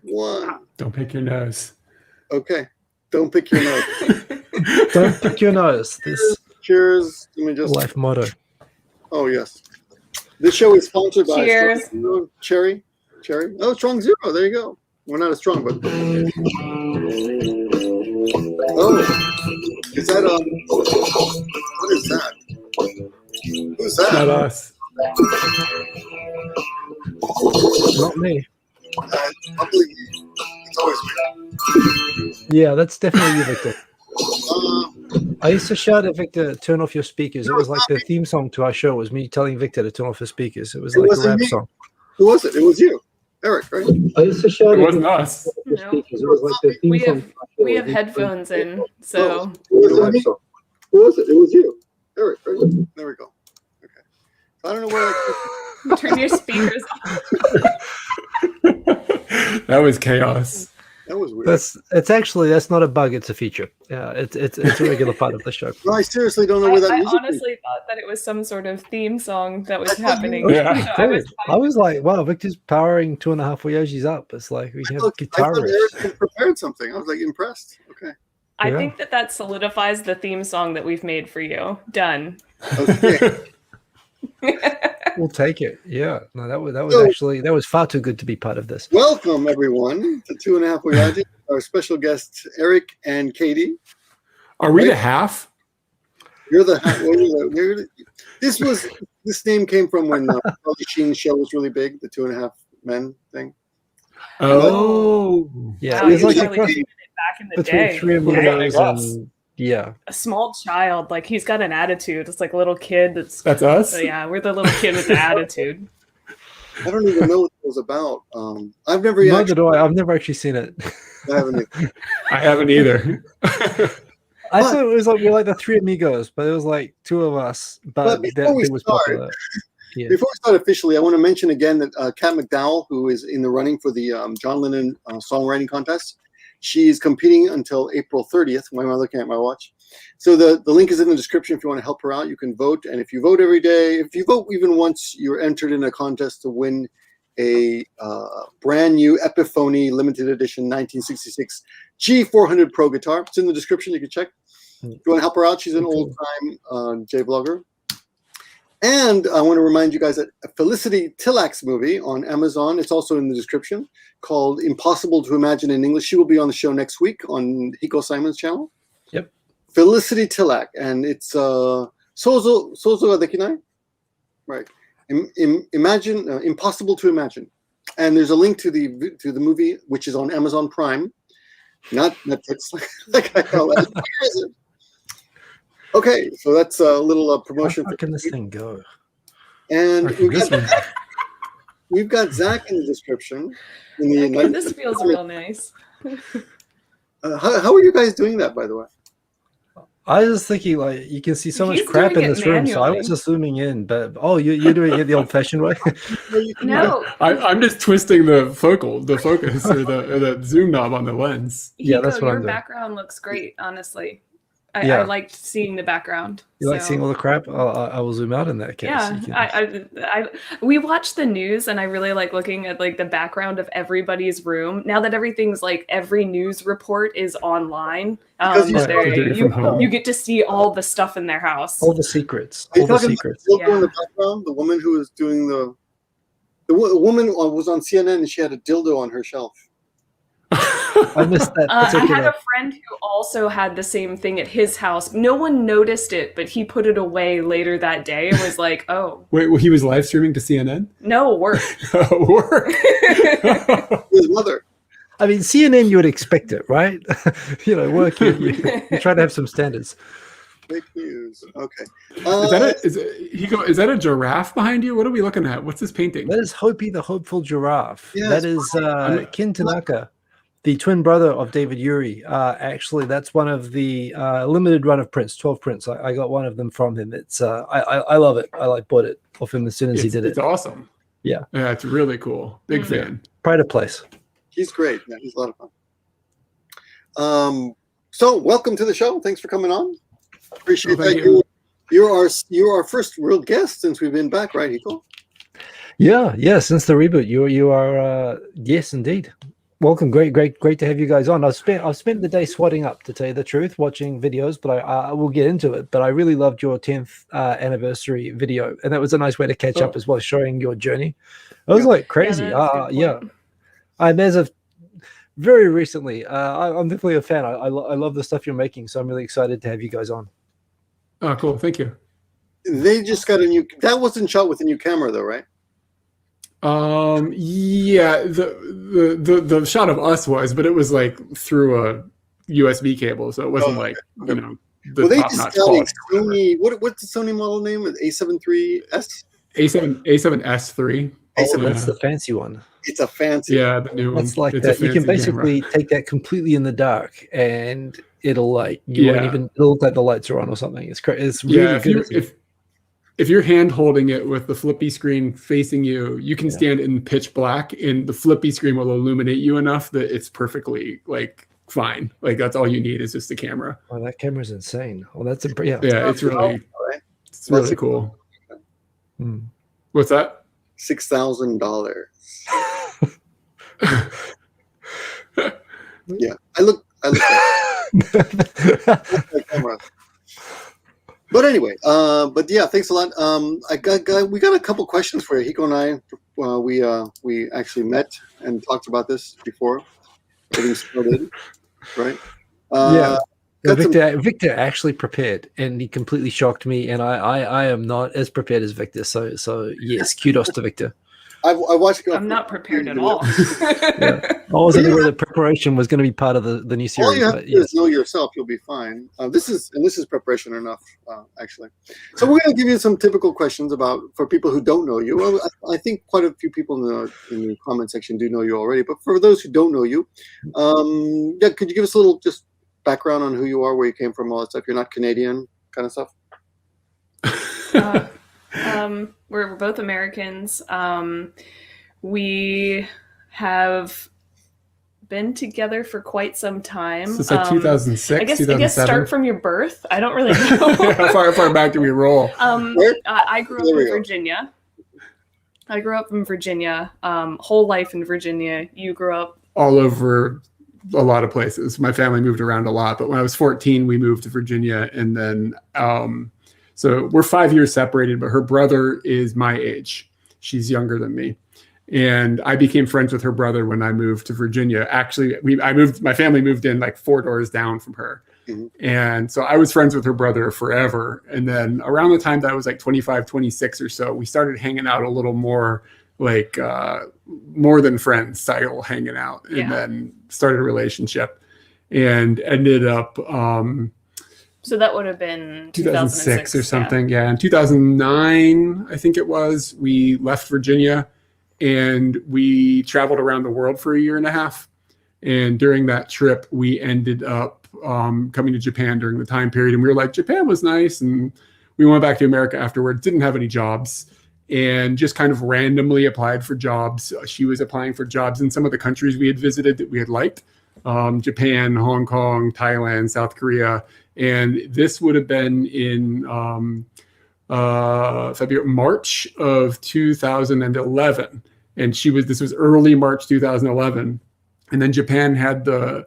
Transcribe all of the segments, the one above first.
one. Don't pick your nose. Okay. Don't pick your nose. Don't pick your nose. This Cheers. Let me just. life motto. Oh, yes. This show is sponsored by Cheers. Strong Zero, Cherry. Oh, Strong Zero. There you go. We're not as strong, but. Oh. Is that what is that? Who's that? Not us. Not me. Probably me. It's always me. Yeah, that's definitely you, Victor. I used to shout at Victor, turn off your speakers. It was like the theme song to our show was me telling Victor to turn off his speakers. It was like a rap song. Who was it? It was you. Eric, right? I used to shout It at wasn't us. your No. speakers. It was like the theme We song. have to our show. we have headphones in, so Who was it? It was you. Eric, right? There we go. Okay. So I don't know where I turn your speakers off. That was chaos. that was weird. That's not a bug. It's a feature. Yeah, it's a regular part of the show. No, I seriously don't know where that I music honestly thought that it was some sort of theme song that was I thought you happening. were- Yeah. So I was like, wow, Victor's powering 2.5 Oyajis up. It's like we I have thought guitarists. Eric had prepared something. I was like impressed. Okay. I Yeah. think that solidifies the theme song that we've made for you. Done. Okay. We'll take it. Yeah. No, that was So- actually far too good to be part of this. Welcome everyone to 2.5 Oyajis. Our special guests Eric and Kyde. Are we the half? You're the this name came from when Charlie Sheen's show was really big, the 2.5 Men thing. Oh. Yeah, Wow, it was you like Charlie across Sheen back in the between day. three amigos and yeah. A small child, like he's got an attitude. It's like a little kid that's That's us? so yeah, we're the little kid with the attitude. I don't even know what it was about. I've never Neither do I. I've never actually seen it. I haven't. I haven't either. I thought it was like we're like the three amigos, but it was like two of us. But But before we it was start, popular. Yeah. Before we start officially, I want to mention again that Kat McDowell, who is in the running for the John Lennon songwriting contest, she's competing until April 30th. Why am I looking at my watch? So the link is in the description if you want to help her out. You can vote. And if you vote every day, if you vote even once, you're entered in a contest to win a brand new Epiphone Limited Edition 1966 G400 Pro guitar. It's in the description. You can check. If you want to help her out, she's an old-time J-vlogger. And I want to remind you guys that a Felicity Tillak's movie on Amazon, it's also in the description, called Impossible to Imagine in English. She will be on the show next week on Hikosaemon's channel. Yep. Felicity Tillak, and it's想像ができない? Right. Imagine, Impossible to Imagine. And there's a link to the movie, which is on Amazon Prime, not Netflix, like I call it. Where is it? Okay, so that's a little promotion. How can this thing go? And This we've got Zach in the description. In the Okay, this feels real nice. how are you guys doing that, by the way? I was thinking, like, you can see so much He's crap doing in it this room, so I was manually. just zooming in. But you're doing it the old-fashioned way. No, I'm just twisting the focus, or the zoom knob on the lens. Yeah, that's Hiko, what I'm your doing. background looks great, honestly. I Yeah. liked seeing the background. You like so- seeing all the crap? I will zoom out in that case. Yeah, You can- we watch the news, and I really like looking at like the background of everybody's room. Now that everything's like every news report is online, Because you have to do it from home. you get to see all the stuff in their house. all the secrets. Are you All the talking about secrets. the dildo in Yeah. the background? The woman who was doing the woman was on CNN and she had a dildo on her shelf. I missed that I had particular. a friend who also had the same thing at his house. No one noticed it, but he put it away later that day and was like, "Oh, Wait, well, he was live streaming to CNN? no, work." Work. His mother. I mean, CNN, you would expect it, right? Work. You try to have some standards. Fake news. Okay. Is that a giraffe behind you? What are we looking at? What's this painting? That is Hopi the Hopeful Giraffe. Yes, That is Kin Tanaka, the twin brother of David Yuri. Actually, that's one of the limited run of prints, 12 prints. I got one of them from him. It's I love it. I bought it off him as soon as he did It's it. awesome. Yeah. Yeah, it's really cool. Big fan. Pride of place. He's great. Yeah, he's a lot of fun. So welcome to the show. Thanks for coming on. Appreciate Oh, thank that. you. You're our first real guest since we've been back, right, Hiko? Yeah. Since the reboot, you are yes, indeed. Welcome, great to have you guys on. I've spent the day swatting up, to tell you the truth, watching videos, but I will get into it. But I really loved your 10th anniversary video, and that was a nice way to catch up as well, showing your journey. It was like crazy. Yeah. I'm as of very recently. I'm definitely a fan. I love the stuff you're making, so I'm really excited to have you guys on. Oh, cool. Thank you. They just got a new. That wasn't shot with a new camera, though, right? Yeah, the shot of us was, but it was like through a USB cable, so it wasn't like you know the Well, they top just notch got a quality. Sony. What's the Sony model name? A7 III's. A7S3. Oh, yeah. that's the fancy one. It's a fancy. Yeah, the new one. That's like It's that. a You can fancy basically camera. take that completely in the dark, and it'll like you won't even. It'll look like the lights are on or something. It's crazy. It's really good. If you're hand holding it with the flippy screen facing you, you can stand in pitch black, and the flippy screen will illuminate you enough that it's perfectly like fine. Like that's all you need is just the camera. Oh, that camera's insane. Well, that's Yeah, it's really cool. What's that? $6,000. Yeah, I look at that camera. But anyway, but yeah, thanks a lot. We got a couple questions for you. Hiko and I, we actually met and talked about this before getting started, right? Victor actually prepared, and he completely shocked me. And I am not as prepared as Victor. So yes, kudos to Victor. I watched. I'm not prepared at all. I wasn't aware that preparation was going to be part of the new series. All you have to do is know yourself. You'll be fine. This is preparation enough, actually. So we're going to give you some typical questions for people who don't know you. Well, I think quite a few people in the comment section do know you already. But for those who don't know you, could you give us a little just background on who you are, where you came from, all that stuff? You're not Canadian, kind of stuff. We're both Americans. We have been together for quite some time. Since like 2006, I guess start from your birth. I don't really know. How far back do we roll? I grew up in Virginia. Whole life in Virginia. You grew up all over a lot of places. My family moved around a lot, but when I was 14, we moved to Virginia, and then so we're 5 years separated, but her brother is my age. She's younger than me. And I became friends with her brother when I moved to Virginia. Actually, my family moved in like 4 doors down from her. Mm-hmm. And so I was friends with her brother forever. And then around the time that I was like 25, 26 or so, we started hanging out a little more, like more than friends style hanging out, and then started a relationship and ended up, so that would have been 2006 or something. Yeah. In 2009, I think it was, we left Virginia and we traveled around the world for 1.5 years. And during that trip, we ended up coming to Japan during the time period. And we were like, Japan was nice. And we went back to America afterwards, didn't have any jobs, and just kind of randomly applied for jobs. She was applying for jobs in some of the countries we had visited that we had liked. Japan, Hong Kong, Thailand, South Korea. And this would have been in March of 2011. And this was early March 2011. And then Japan had the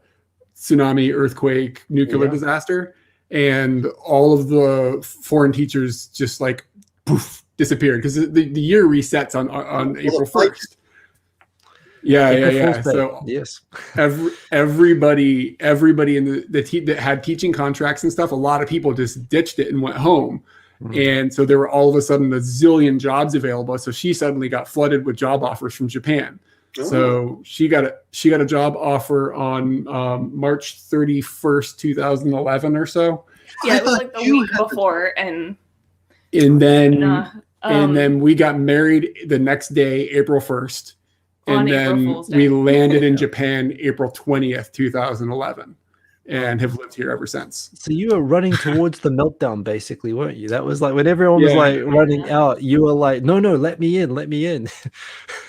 tsunami, earthquake, nuclear disaster. And all of the foreign teachers just like poof, disappeared because the year resets on April 1st. Yeah. So yes, everybody in that had teaching contracts and stuff, a lot of people just ditched it and went home. Mm-hmm. And so there were all of a sudden a zillion jobs available. So she suddenly got flooded with job offers from Japan. Oh. So she got a job offer on March 31st, 2011 or so. Yeah, it was like the week before, and then we got married the next day, April 1st. And then we landed in Japan April 20th, 2011, and have lived here ever since. So you were running towards the meltdown, basically, weren't you? That was like when everyone was like running out, you were like, no, let me in.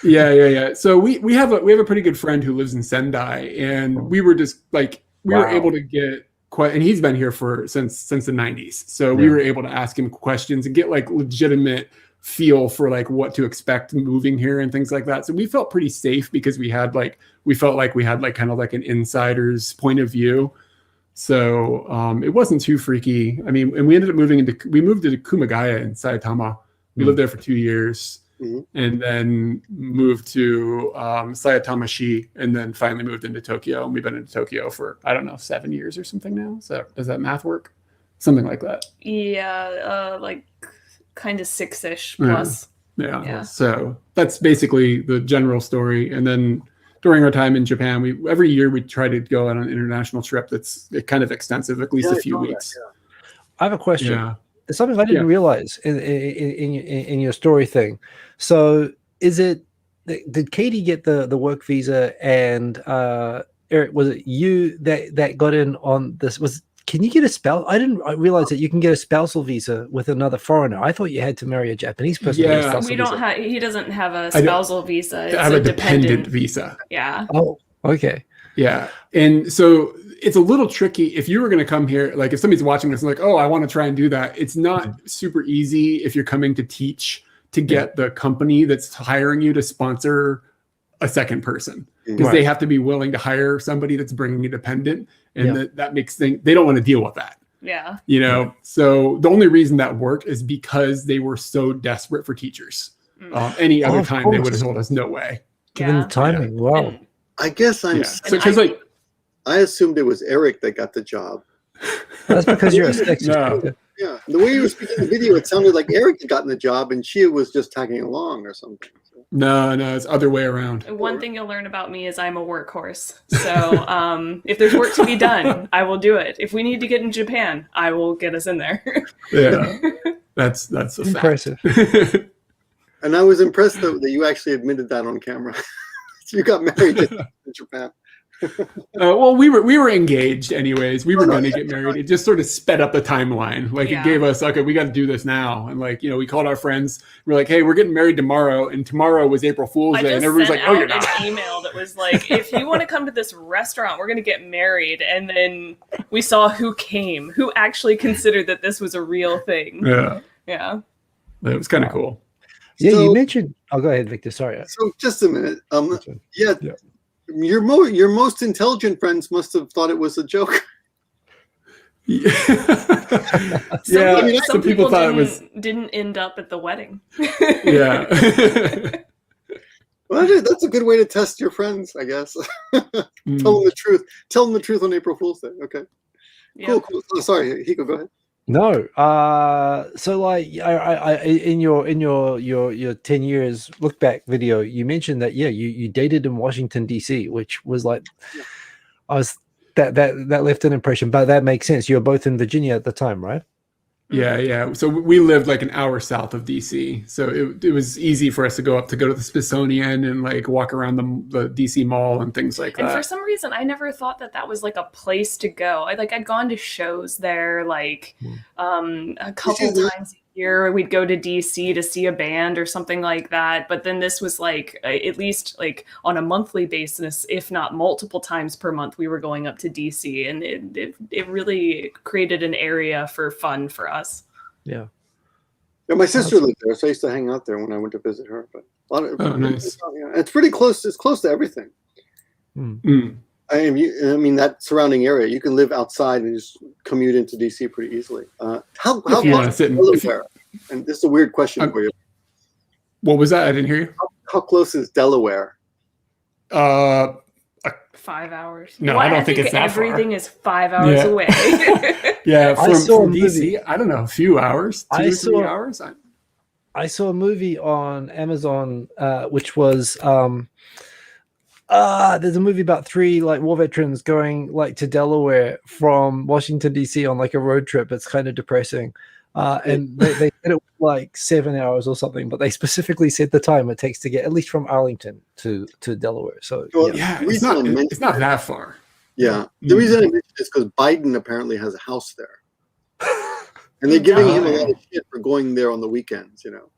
Yeah. So we have a pretty good friend who lives in Sendai, and we were just like, we were able to get and he's been here since the 90s. So we were able to ask him questions and get like legitimate feel for like what to expect moving here and things like that. So we felt pretty safe because we felt like we had like kind of like an insider's point of view. So it wasn't too freaky. I mean, and we moved to Kumagaya in Saitama. We lived there for 2 years. And then moved to Saitama-shi, and then finally moved into Tokyo. And we've been into Tokyo for, I don't know, 7 years or something now. So does that math work? Something like that. Yeah, like kind of 6-ish plus. Yeah. So that's basically the general story. And then during our time in Japan, every year we try to go on an international trip that's kind of extensive, at least a few weeks. I have a question. Yeah. It's something I didn't realize in your story thing. So is it, did Katie get the work visa, and Eric, was it you that got in on this? Can you get a spouse? I didn't realize that you can get a spousal visa with another foreigner. I thought you had to marry a Japanese person. Yeah, we don't have. He doesn't have a spousal visa. It's I have a dependent visa. Yeah. Oh, okay. Yeah, and so it's a little tricky if you were going to come here. Like if somebody's watching this and like, oh, I want to try and do that. It's not super easy if you're coming to teach to get the company that's hiring you to sponsor a second person, because they have to be willing to hire somebody that's bringing a dependent, and that makes things, they don't want to deal with that. Yeah. You know, so the only reason that worked is because they were so desperate for teachers. Any other time they would have told us no way. Given the timing, wow. And I guess I'm. So because like I assumed it was Eric that got the job. That's because you're a sexist. No. Yeah, the way you were speaking in the video, it sounded like Eric had gotten the job and she was just tagging along or something. So. No, it's other way around. One thing you'll learn about me is I'm a workhorse. So if there's work to be done, I will do it. If we need to get in Japan, I will get us in there. Yeah, that's impressive. And I was impressed that you actually admitted that on camera. So you got married in Japan. Well, we were engaged anyways. We were going to get married. It just sort of sped up the timeline. Like it gave us, okay, we got to do this now. And like, you know, we called our friends. We're like, hey, we're getting married tomorrow. And tomorrow was April Fool's Day. And everybody's like, oh, you're not. An email that was like, if you want to come to this restaurant, we're going to get married. And then we saw who came, who actually considered that this was a real thing. Yeah. Yeah. It was kind of cool. Yeah, so, you mentioned. Oh, go ahead, Victor. Sorry. So just a minute. Your most intelligent friends must have thought it was a joke. Some people thought it was didn't end up at the wedding. Yeah. Well, that's a good way to test your friends, I guess. Tell them the truth. Tell them the truth on April Fool's Day. Okay. Yep. Cool. Oh, sorry, Hiko, go ahead. No. So like I in your 10 years look back video, you mentioned that you dated in Washington DC, which was like that left an impression, but that makes sense. You were both in Virginia at the time, right? Yeah. So we lived like an hour south of DC, so it was easy for us to go to the Smithsonian and like walk around the DC Mall and things like that. And for some reason, I never thought that was like a place to go. I'd gone to shows there like a couple times a year. We'd go to DC to see a band or something like that. But then this was like at least like on a monthly basis, if not multiple times per month, we were going up to DC, and it really created an area for fun for us. Yeah. Yeah, my sister lived there, so I used to hang out there when I went to visit her. But nice. It's pretty close. It's close to everything. I mean, that surrounding area, you can live outside and just commute into DC pretty easily. How close is Delaware? And this is a weird question for you. What was that? I didn't hear you. How close is Delaware? 5 hours. No, I don't think it's that far. Everything is 5 hours away. Yeah, from DC, I don't know, a few hours, 2 or 3 hours. I saw a movie on Amazon, which was there's a movie about 3 like war veterans going like to Delaware from Washington DC on like a road trip. It's kind of depressing. And they said it was like 7 hours or something, but they specifically said the time it takes to get at least from Arlington to Delaware. So it's not that far. Yeah, the reason I mentioned is because Biden apparently has a house there, and they're giving him a lot of shit for going there on the weekends. You know.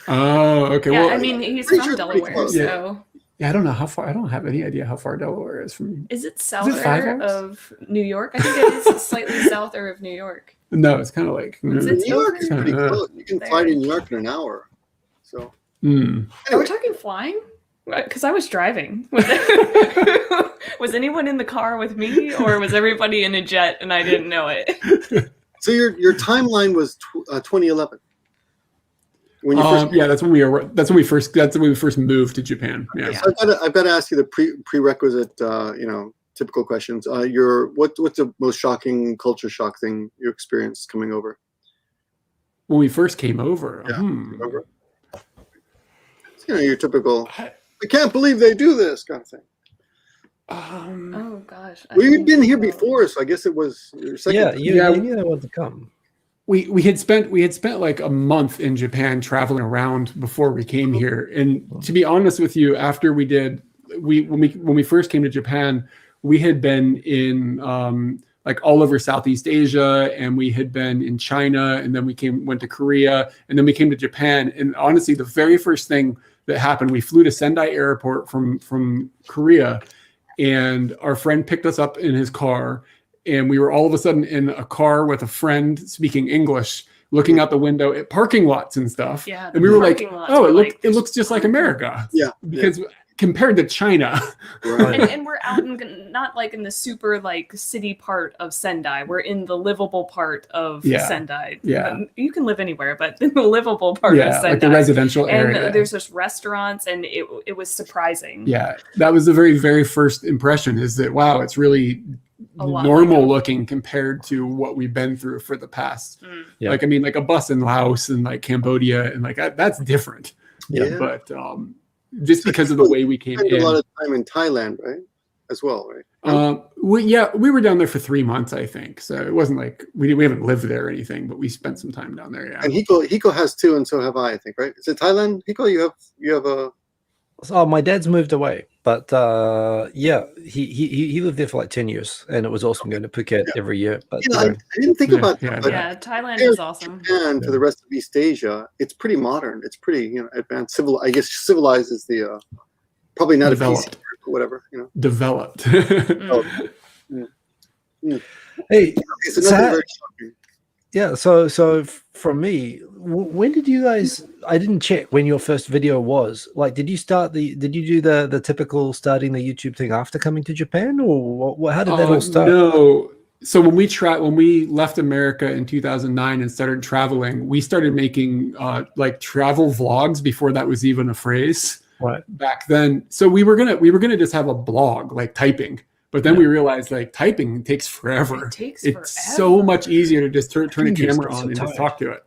Oh, okay. Yeah, well, I mean, he's from Delaware, so. Yeah, I don't know how far. I don't have any idea how far Delaware is from. Is it souther of New York? I think it is slightly souther of New York. No, it's kind of like New York is pretty close. You can fly to New York in an hour. So Are we anyway, talking flying? Because I was driving. Was anyone in the car with me, or was everybody in a jet and I didn't know it? so your timeline was 2011 when you first. Yeah, that's when we first moved to Japan. Yeah. Yeah. So I've got to ask you the prerequisite, typical questions. What's the most shocking culture shock thing you experienced coming over? When we first came over. Yeah. Remember? Your typical, I can't believe they do this kind of thing. Oh gosh. We'd been here before, so I guess it was your second. Yeah, you knew they wanted to come. We had spent like a month in Japan traveling around before we came here. And to be honest with you, after when we first came to Japan, we had been in like all over Southeast Asia, and we had been in China, and then went to Korea, and then we came to Japan. And honestly, the very first thing that happened, we flew to Sendai Airport from Korea, and our friend picked us up in his car, and we were all of a sudden in a car with a friend speaking English, looking out the window at parking lots and stuff. Yeah, and we were like, parking lots oh, were it looks just like America. Yeah, because compared to China. Right. and we're out in not like in the super like city part of Sendai. We're in the livable part of Sendai. Yeah. You can live anywhere, but in the livable part of Sendai. Like the residential area. And there's just restaurants, and it was surprising. Yeah. That was the very, very first impression, is that, wow, it's really normal looking compared to what we've been through for the past. Yeah. Like, I mean, like a bus in Laos and like Cambodia, and like that's different. Yeah. But just because of the way we came in. A lot of time in Thailand, right? As well, right? We were down there for 3 months, I think. So it wasn't like we haven't lived there or anything, but we spent some time down there. Yeah. And Hiko has too, and so have I think, right? Is it Thailand? Hiko, you have a. Oh, my dad's moved away, but he lived there for like 10 years, and it was awesome going to Phuket every year. But I didn't think about that. But Thailand is awesome. Japan to the rest of East Asia, it's pretty modern. It's pretty advanced. I guess civilized is the probably not Developed. a PC, but whatever. Developed. Hey, so nothing very shocking. Yeah, so from me, when did you guys? I didn't check when your first video was. Like, did you do the typical starting the YouTube thing after coming to Japan, or how did that all start? No. So when we left America in 2009 and started traveling, we started making like travel vlogs before that was even a phrase. Right. Back then. So we were gonna just have a blog, like typing. But then we realized like typing takes forever. It's so much easier to just turn a camera on and just talk to it.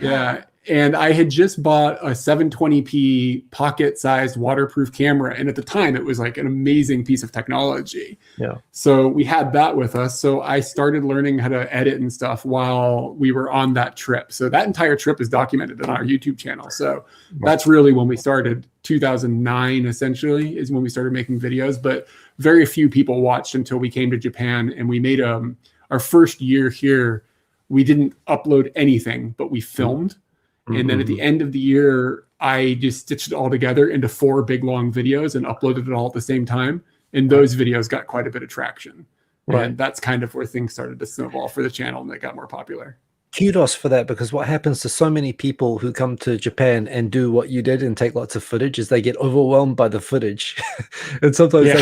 Yeah. And I had just bought a 720p pocket-sized waterproof camera. And at the time, it was like an amazing piece of technology. Yeah. So we had that with us. So I started learning how to edit and stuff while we were on that trip. So that entire trip is documented on our YouTube channel. So that's really when we started. 2009, essentially, is when we started making videos. But very few people watched until we came to Japan. And we made our first year here, we didn't upload anything, but we filmed. And then at the end of the year, I just stitched it all together into 4 big long videos and uploaded it all at the same time. And those videos got quite a bit of traction. Right. And that's kind of where things started to snowball for the channel, and they got more popular. Kudos for that, because what happens to so many people who come to Japan and do what you did and take lots of footage is they get overwhelmed by the footage. And sometimes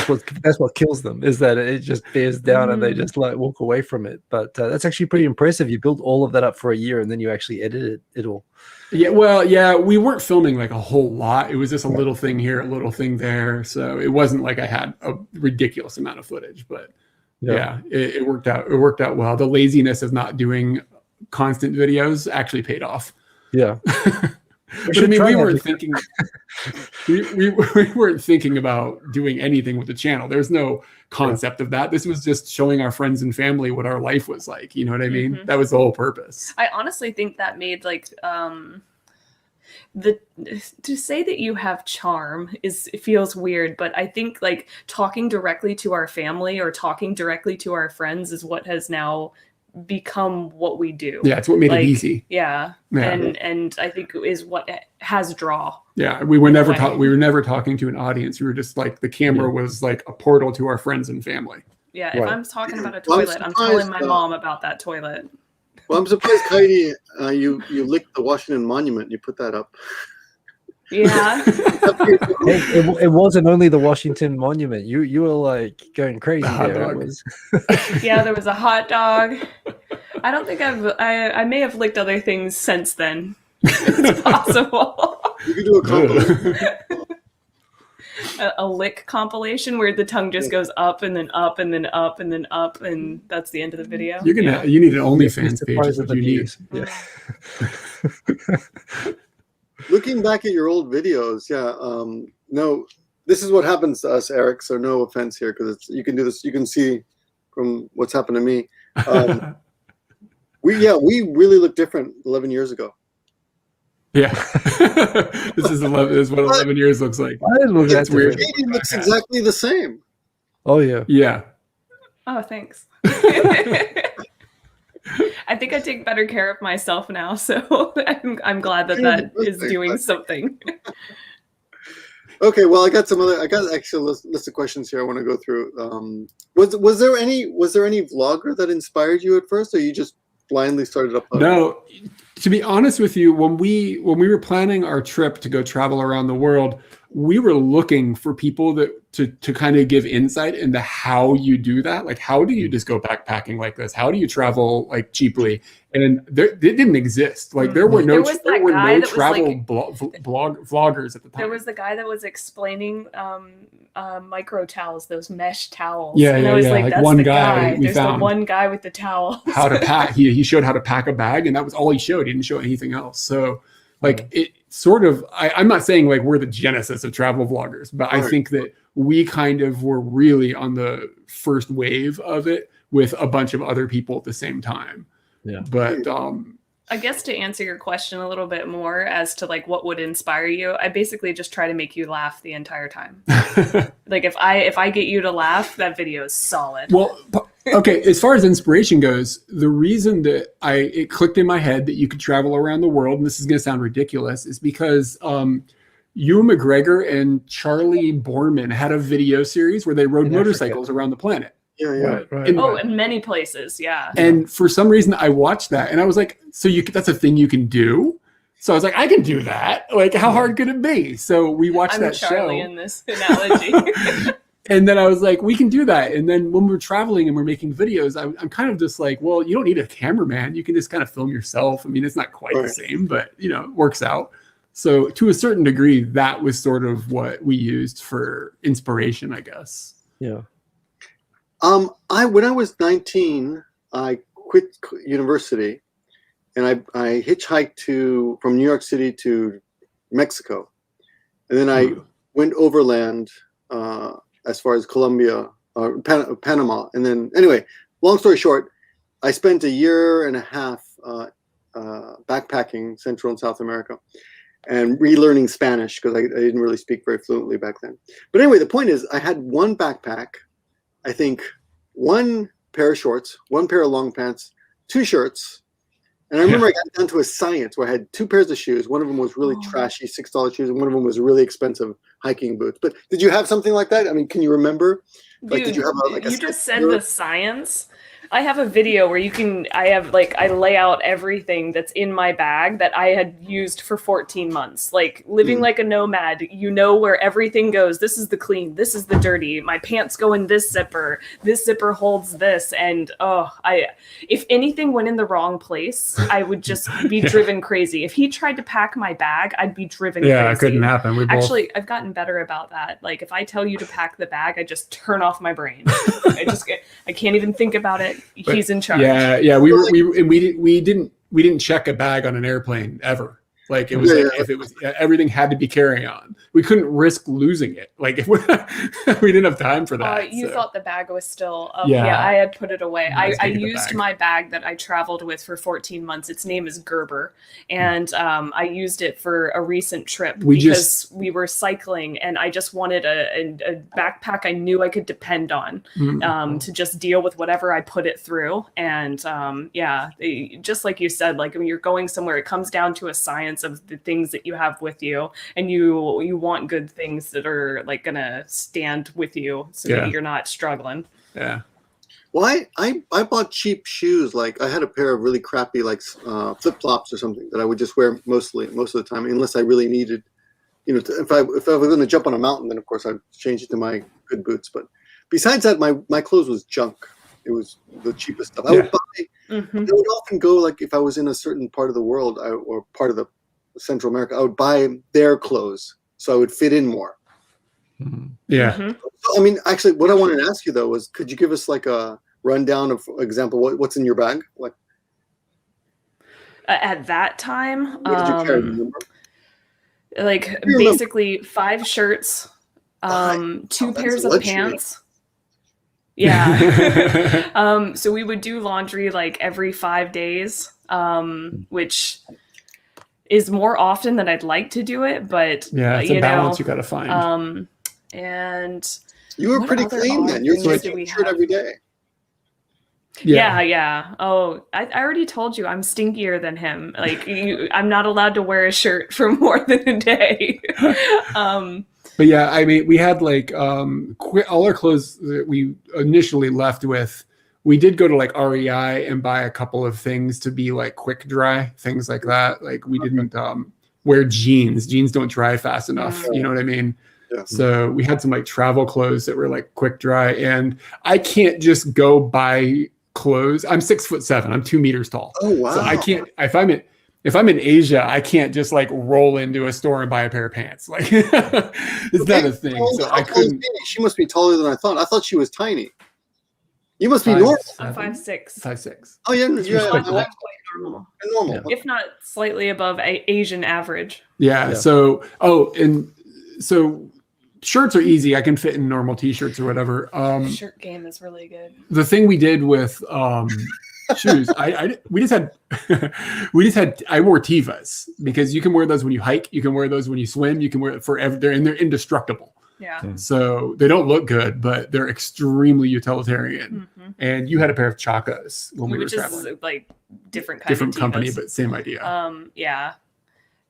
that's what kills them, is that it just bears down and they just like walk away from it. But that's actually pretty impressive. You built all of that up for a year and then you actually edited it all. Yeah, well, yeah, we weren't filming like a whole lot. It was just a little thing here, a little thing there. So it wasn't like I had a ridiculous amount of footage, but it worked out. It worked out well. The laziness of not doing constant videos actually paid off. Yeah. But I mean, we weren't thinking we weren't thinking about doing anything with the channel. There's no concept of that. This was just showing our friends and family what our life was like. You know what I mean? That was the whole purpose. I honestly think that made like to say that you have charm it feels weird, but I think like talking directly to our family or talking directly to our friends is what has now become what we do. Yeah, it's what made it easy. Yeah. And I think is what has draw. Yeah, we were never talking to an audience. We were just like, the camera was like a portal to our friends and family. Yeah, if I'm talking about a toilet, I'm telling my mom about that toilet. Well, I'm surprised, Kyde, you licked the Washington Monument. You put that up. Yeah. It wasn't only the Washington Monument. You were like going crazy hot there. dog. It was, Yeah, there was a hot dog. I don't think I may have licked other things since then. It's possible. You could do a compilation. A lick compilation where the tongue just goes up and then up and then up and then up, and that's the end of the video. You need an OnlyFans page. Is Surprise what of you need. abuse. Yeah. Looking back at your old videos, no, this is what happens to us, Eric. So no offense here, because you can do this. You can see from what's happened to me. We really look different 11 years ago. Yeah, this is what 11 years looks like. I didn't look That's that weird. different. It looks exactly the same. Oh yeah. Yeah. Oh, thanks. I think I take better care of myself now, so I'm glad that is doing something. Okay, well, I got actually a list of questions here I want to go through. Was there any vlogger that inspired you at first, or you just blindly started uploading? No, to be honest with you, when we were planning our trip to go travel around the world, we were looking for people to kind of give insight into how you do that. Like, how do you just go backpacking like this? How do you travel like cheaply? And it didn't exist. Like there were no travel vloggers at the time. There was the guy that was explaining micro towels, those mesh towels. Yeah, and yeah, I was yeah. like, Like that's one the guy guy. we There's found. the one guy with the towels. How to pack. He showed how to pack a bag, and that was all he showed. He didn't show anything else. So like it sort of, I'm not saying like we're the genesis of travel vloggers, but I think that we kind of were really on the first wave of it with a bunch of other people at the same time. Yeah. But I guess to answer your question a little bit more as to like what would inspire you, I basically just try to make you laugh the entire time. Like if I get you to laugh, that video is solid. Well, okay, as far as inspiration goes, the reason that it clicked in my head that you could travel around the world, and this is going to sound ridiculous, is because Ewan McGregor and Charlie Borman had a video series where they rode motorcycles around the planet. Yeah. Right. In many places, yeah. And for some reason, I watched that, and I was like, "So that's a thing you can do?" So I was like, "I can do that. Like, how hard could it be?" So we watched that Charlie show. in this analogy. And then I was like, "We can do that." And then when we're traveling and we're making videos, I'm kind of just like, "Well, you don't need a cameraman. You can just kind of film yourself." I mean, it's not quite the same, but it works out. So to a certain degree, that was sort of what we used for inspiration, I guess. Yeah. When I was 19, I quit university, and I hitchhiked from New York City to Mexico, and then I went overland as far as Colombia, Panama, and then anyway, long story short, I spent a year and a half backpacking Central and South America, and relearning Spanish because I didn't really speak very fluently back then. But anyway, the point is, I had one backpack, I think one pair of shorts, one pair of long pants, 2 shirts. And I remember I got down to a science where I had 2 pairs of shoes. One of them was really trashy, $6 shoes, and one of them was really expensive hiking boots. But did you have something like that? I mean, can you remember? Like, Dude, did you have you just said the science. I have a video where I lay out everything that's in my bag that I had used for 14 months. Like living like a nomad, where everything goes. This is the clean, this is the dirty. My pants go in this zipper holds this. And if anything went in the wrong place, I would just be driven crazy. If he tried to pack my bag, I'd be driven crazy. Yeah, it couldn't happen. Actually, I've gotten better about that. Like if I tell you to pack the bag, I just turn off my brain. I can't even think about it. He's in charge. Yeah. We didn't check a bag on an airplane ever. Like it was if it was everything had to be carry on. We couldn't risk losing it. Like if we didn't have time for that. You thought the bag was still up. Yeah, I had put it away. I used my bag that I traveled with for 14 months. Its name is Gerber. And I used it for a recent trip because we were cycling and I just wanted a backpack I knew I could depend on to just deal with whatever I put it through. And just like you said, like when you're going somewhere, it comes down to a science of the things that you have with you, and you want good things that are like gonna stand with you so that you're not struggling. Yeah. Well, I bought cheap shoes. Like I had a pair of really crappy flip flops or something that I would just wear most of the time, unless I really needed you know, if I was going to jump on a mountain, then of course I'd change it to my good boots. But besides that, my clothes was junk. It was the cheapest stuff. I would buy. I would often go, like if I was in a certain part of the world or part of the Central America, I would buy their clothes so I would fit in more. Yeah. So, I mean, actually, what I wanted to ask you though was, could you give us like a rundown of example what's in your bag? Like at that time, what did you carry? Remember? Like basically 5 shirts, 2 pairs of pants. Yeah. So we would do laundry like every 5 days, which is more often than I'd like to do it, but yeah, it's a balance you got to find. And you were pretty clean then. You're changing shirt every day. Yeah. Oh, I already told you I'm stinkier than him. Like I'm not allowed to wear a shirt for more than a day. But yeah, I mean, we had like all our clothes that we initially left with. We did go to like REI and buy a couple of things to be like quick dry, things like that. Like we didn't wear jeans. Jeans don't dry fast enough. You know what I mean? Yeah. So we had some like travel clothes that were like quick dry. And I can't just go buy clothes. I'm 6'7". I'm 2 meters tall. Oh wow! So I can't. If I'm in Asia, I can't just like roll into a store and buy a pair of pants. Like it's not a thing. So I couldn't. She must be taller than I thought. I thought she was tiny. You must be normal. I'm 5'6". 5'6". Oh yeah, normal. Normal. Yeah. If not slightly above Asian average. Yeah. So shirts are easy. I can fit in normal t-shirts or whatever. Shirt game is really good. The thing we did with shoes, I wore Tevas because you can wear those when you hike, you can wear those when you swim, you can wear it forever. They're indestructible. Yeah. So they don't look good, but they're extremely utilitarian. And you had a pair of Chacos when we were traveling. Which is like different company, but same idea. Yeah.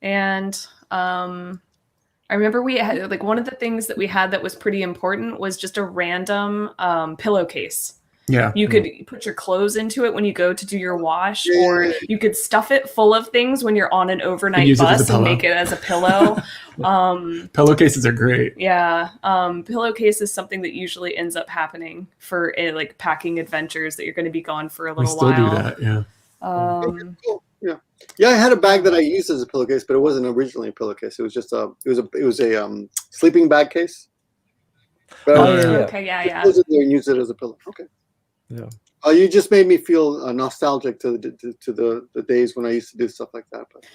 And I remember we had like one of the things that we had that was pretty important was just a random pillowcase. Yeah. You could put your clothes into it when you go to do your wash, or you could stuff it full of things when you're on an overnight bus and make it as a pillow. Pillowcases are great. Yeah. Pillowcase is something that usually ends up happening for like packing adventures that you're going to be gone for a little while. We still do that, yeah. Cool. Yeah, I had a bag that I used as a pillowcase, but it wasn't originally a pillowcase. It was just a sleeping bag case. But okay, yeah. Close it there and use it as a pillow. Okay. Yeah. You just made me feel nostalgic to the days when I used to do stuff like that. But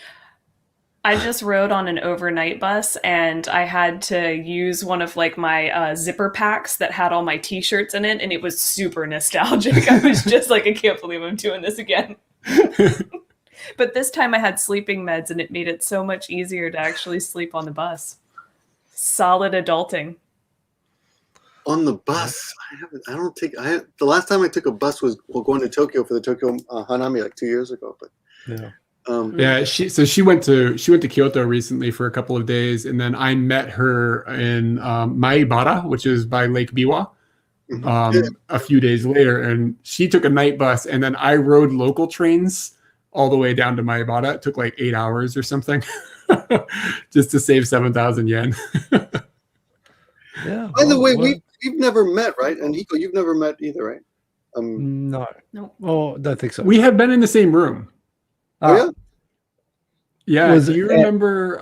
I just rode on an overnight bus and I had to use one of like my zipper packs that had all my t-shirts in it, and it was super nostalgic. I was just like, I can't believe I'm doing this again. But this time I had sleeping meds and it made it so much easier to actually sleep on the bus. Solid adulting. On the bus, the last time I took a bus was going to Tokyo for the Tokyo Hanami like 2 years ago. But she went to Kyoto recently for a couple of days, and then I met her in Maibara, which is by Lake Biwa, a few days later, and she took a night bus, and then I rode local trains all the way down to Maibara. It took like 8 hours or something just to save 7,000 yen. Yeah. By the way, we've never met, right? And Hiko, you've never met either, right? No. Oh, I don't think so. We have been in the same room. Oh yeah. Yeah. Do you remember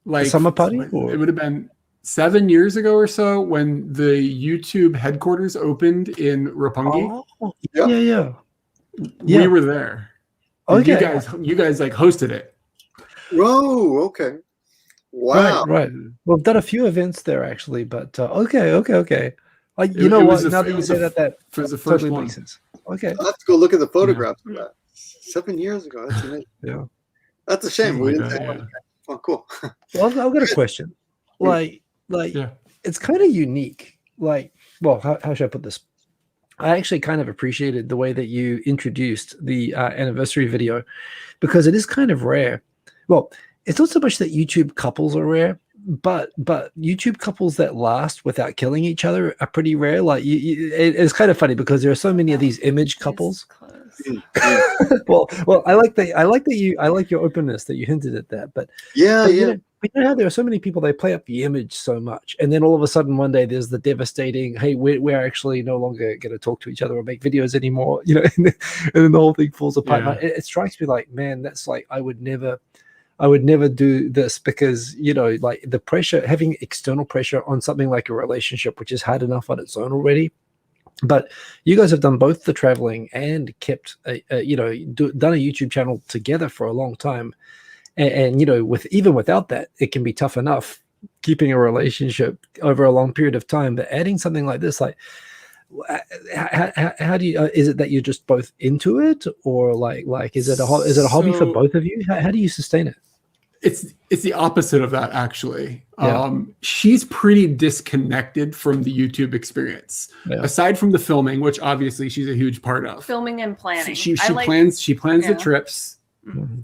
like summer party? It would have been 7 years ago or so when the YouTube headquarters opened in Roppongi. Oh, yeah. We were there. Okay. You guys like hosted it. Oh, okay. Wow. Right. We've done a few events there actually, but okay. Like you know what? Now that you say that was the first totally one. makes sense. Okay. I'll have to go look at the photographs of that. 7 years ago. That's amazing. Yeah. That's a shame. We didn't say Oh, cool. Well, I've got a question. It's kind of unique. Like, well, how should I put this? I actually kind of appreciated the way that you introduced the anniversary video because it is kind of rare. Well, it's not so much that YouTube couples are rare, but YouTube couples that last without killing each other are pretty rare. Like, it's kind of funny because there are so many of these image couples. well, I like your openness that you hinted at that, but yeah. you know how there are so mmany people, they play up the image so much, and then all of a sudden one day there's the devastating, hey, we're actually no longer going to talk to each other or make videos anymore, you know, and then the whole thing falls apart. Yeah. And it strikes me like, man, that's like, I would never do this, because, you know, like the pressure, having external pressure on something like a relationship, which is hard enough on its own already. But you guys have done both the traveling and kept, done a YouTube channel together for a long time. And you know, even without that, it can be tough enough keeping a relationship over a long period of time. But adding something like this, like, how do you? Is it that you're just both into it, or like is it a hobby for both of you? How do you sustain it? It's the opposite of that, actually. Yeah. She's pretty disconnected from the YouTube experience, aside from the filming, which obviously she's a huge part of. Filming and planning. She plans the trips.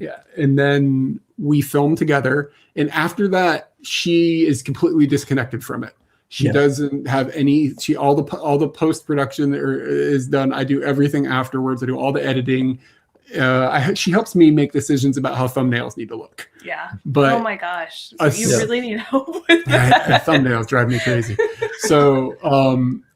Yeah, and then we film together, and after that, she is completely disconnected from it. She doesn't have any. All the post production is done. I do everything afterwards. I do all the editing. She helps me make decisions about how thumbnails need to look. Yeah. But oh my gosh, so you really need help with that. Thumbnails drive me crazy. So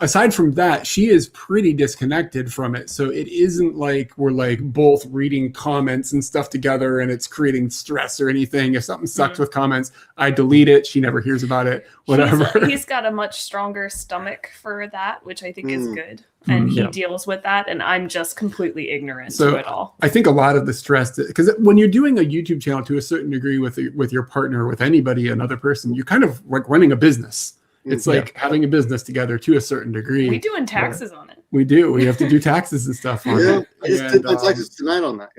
aside from that, she is pretty disconnected from it. So it isn't like we're like both reading comments and stuff together, and it's creating stress or anything. If something sucks with comments, I delete it. She never hears about it. Whatever. He's got a much stronger stomach for that, which I think is good. And he deals with that, and I'm just completely ignorant to it all. I think a lot of the stress, because when you're doing a YouTube channel to a certain degree with your partner, with anybody, another person, you're kind of like running a business. It's like having a business together to a certain degree. We doing taxes on it. We do. We have to do taxes and stuff on it. I just did my taxes tonight on that.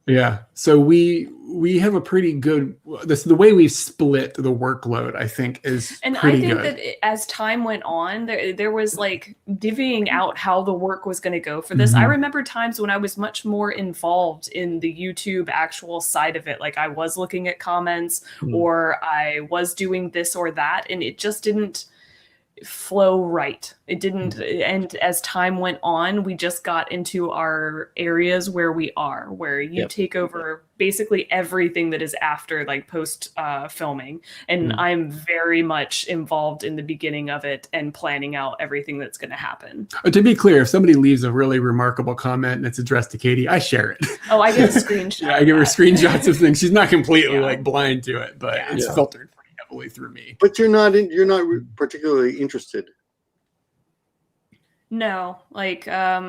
Yeah. So we have a pretty good, the way we split the workload, I think, is and pretty I think good. that as time went on, there was like divvying out how the work was going to go for this. I remember times when I was much more involved in the YouTube actual side of it. Like I was looking at comments or I was doing this or that, and it just didn't flow right. It didn't. And as time went on, we just got into our areas where you take over basically everything that is after like post filming, and I'm very much involved in the beginning of it and planning out everything that's going to happen. To be clear, if somebody leaves a really remarkable comment and it's addressed to Katie, I share it. Oh, I get a screenshot. I give her screenshots of things. She's not completely like blind to it, but it's filtered heavily through me. But you're not particularly interested. No, like I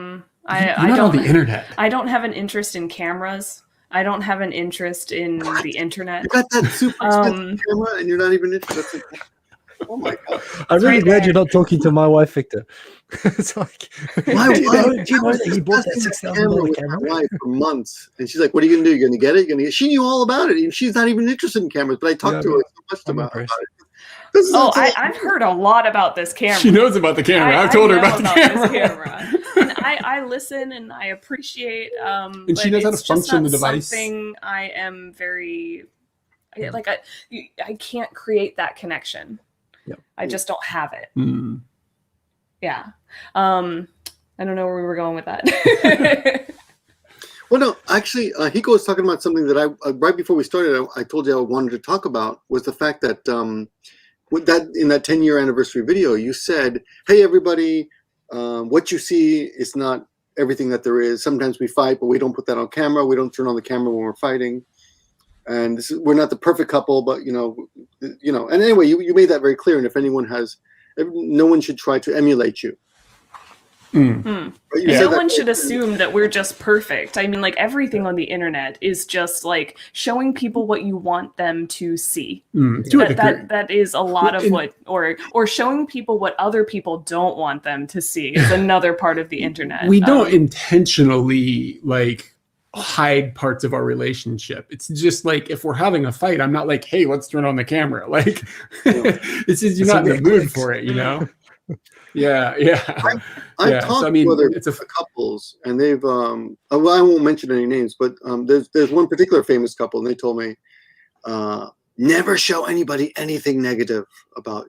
don't on the internet. I don't have an interest in cameras. I don't have an interest in the internet. You got that super expensive camera, and you're not even interested. Oh my god! I'm really glad you're not talking to my wife, Victor. It's like, do you know that he bought that $6,000 camera? My wife for months, and she's like, "What are you gonna do? You're gonna get it? She knew all about it. She's not even interested in cameras, but I talked to her so much about it. I've heard a lot about this camera. She knows about the camera. I've told her about the camera. And I listen and I appreciate. And she knows how to function the device. Something I am very like. I can't create that connection. Yep. I just don't have it. Yeah. I don't know where we were going with that. Well, no, actually, Hiko was talking about something that I right before we started, I told you I wanted to talk about, was the fact that with that in that 10-year anniversary video, you said, "Hey, everybody, what you see is not everything that there is. Sometimes we fight, but we don't put that on camera. We don't turn on the camera when we're fighting, and we're not the perfect couple, but you know." And anyway, you made that very clear. And if no one should try to emulate you. No one should assume that we're just perfect. I mean, like everything on the internet is just like showing people what you want them to see. That is a lot of what, or showing people what other people don't want them to see is another part of the internet. We don't intentionally like hide parts of our relationship. It's just like if we're having a fight, I'm not like, "Hey, let's turn on the camera." Like it's just you're not in the mood for it, you know. I've talked to other couples, and they've well, I won't mention any names, but there's one particular famous couple, and they told me never show anybody anything negative about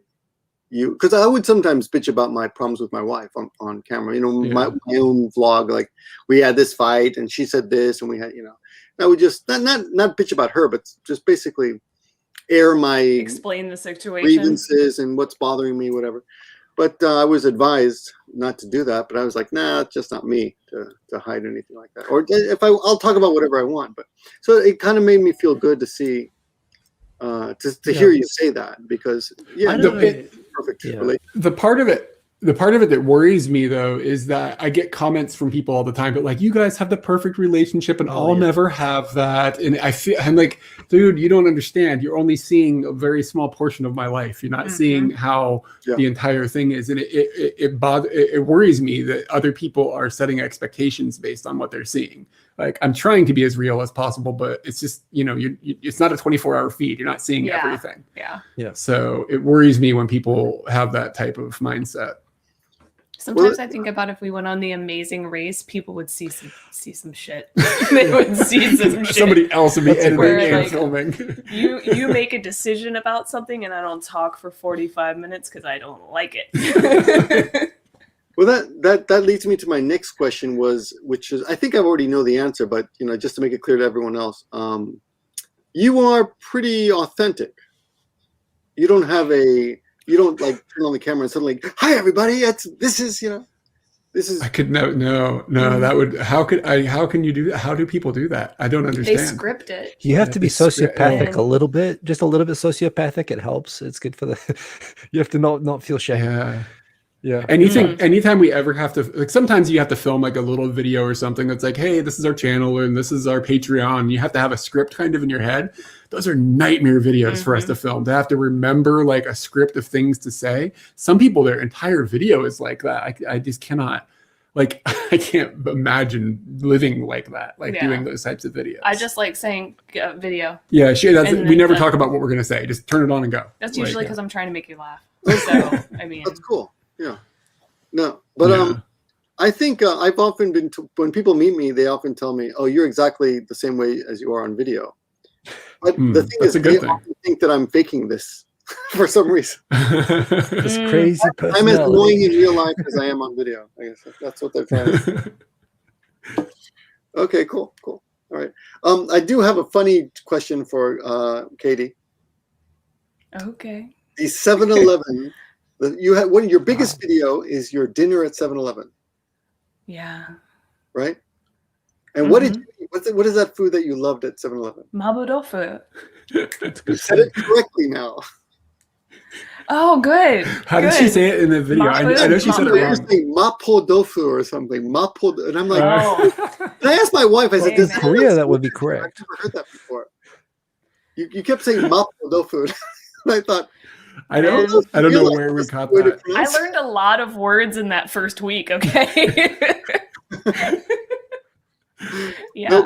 you, because I would sometimes bitch about my problems with my wife on camera. My own vlog, like we had this fight, and she said this, and we had, I would just not bitch about her, but just basically air my Explain the situation. grievances and what's bothering me, whatever. But I was advised not to do that. But I was like, nah, it's just not me to hide anything like that. Or if I'll talk about whatever I want. But so it kind of made me feel good to see, to hear you say that, because perfect. Yeah. The part of it that worries me though is that I get comments from people all the time, but like, you guys have the perfect relationship and I'll never have that. And I'm like, dude, you don't understand. You're only seeing a very small portion of my life. You're not seeing how the entire thing is. And it worries me that other people are setting expectations based on what they're seeing. Like, I'm trying to be as real as possible, but it's just, it's not a 24-hour feed. You're not seeing everything. Yeah. So it worries me when people have that type of mindset. Sometimes I think about if we went on The Amazing Race, people would see some shit. They would see some shit. Somebody else would be editing and like, filming. You make a decision about something, and I don't talk for 45 minutes because I don't like it. Well, that leads me to my next question, which is, I think I already know the answer, but just to make it clear to everyone else, you are pretty authentic. You don't like turn on the camera and suddenly, hi everybody, this is. I could no, that would, how can you do that? How do people do that? I don't understand. They script it. You have to be sociopathic a little bit, just a little bit sociopathic. It helps. It's good for you have to not feel shame. Yeah. Anytime we ever have to, like, sometimes you have to film like a little video or something that's like, hey, this is our channel and this is our Patreon. You have to have a script kind of in your head. Those are nightmare videos for us to film. To have to remember like a script of things to say. Some people, their entire video is like that. I just cannot, like, I can't imagine living like that, like doing those types of videos. I just like saying video. Yeah, we never talk about what we're going to say. Just turn it on and go. That's usually because I'm trying to make you laugh. So, I mean. That's cool. Yeah. No, but I think I've often been when people meet me, they often tell me, "Oh, you're exactly the same way as you are on video." But the thing is, they often think that I'm faking this for some reason. This crazy personality. I'm as annoying in real life as I am on video. I guess that's what they're trying to say. Okay, cool. All right. I do have a funny question for Kyde. Okay. The 7-Eleven. Your biggest video is your dinner at 7-Eleven. Yeah. Right? And what is that food that you loved at 7-Eleven? Mabudofu. You said it correctly now. Oh, good. How did she say it in the video? I know she said it wrong. Saying mapo dofu or something. And I'm like, and I asked my wife, I said, in Korea, that would be correct. I've never heard that before. You kept saying mapo dofu. And I thought, I don't know where we caught that. I learned a lot of words in that first week, okay? I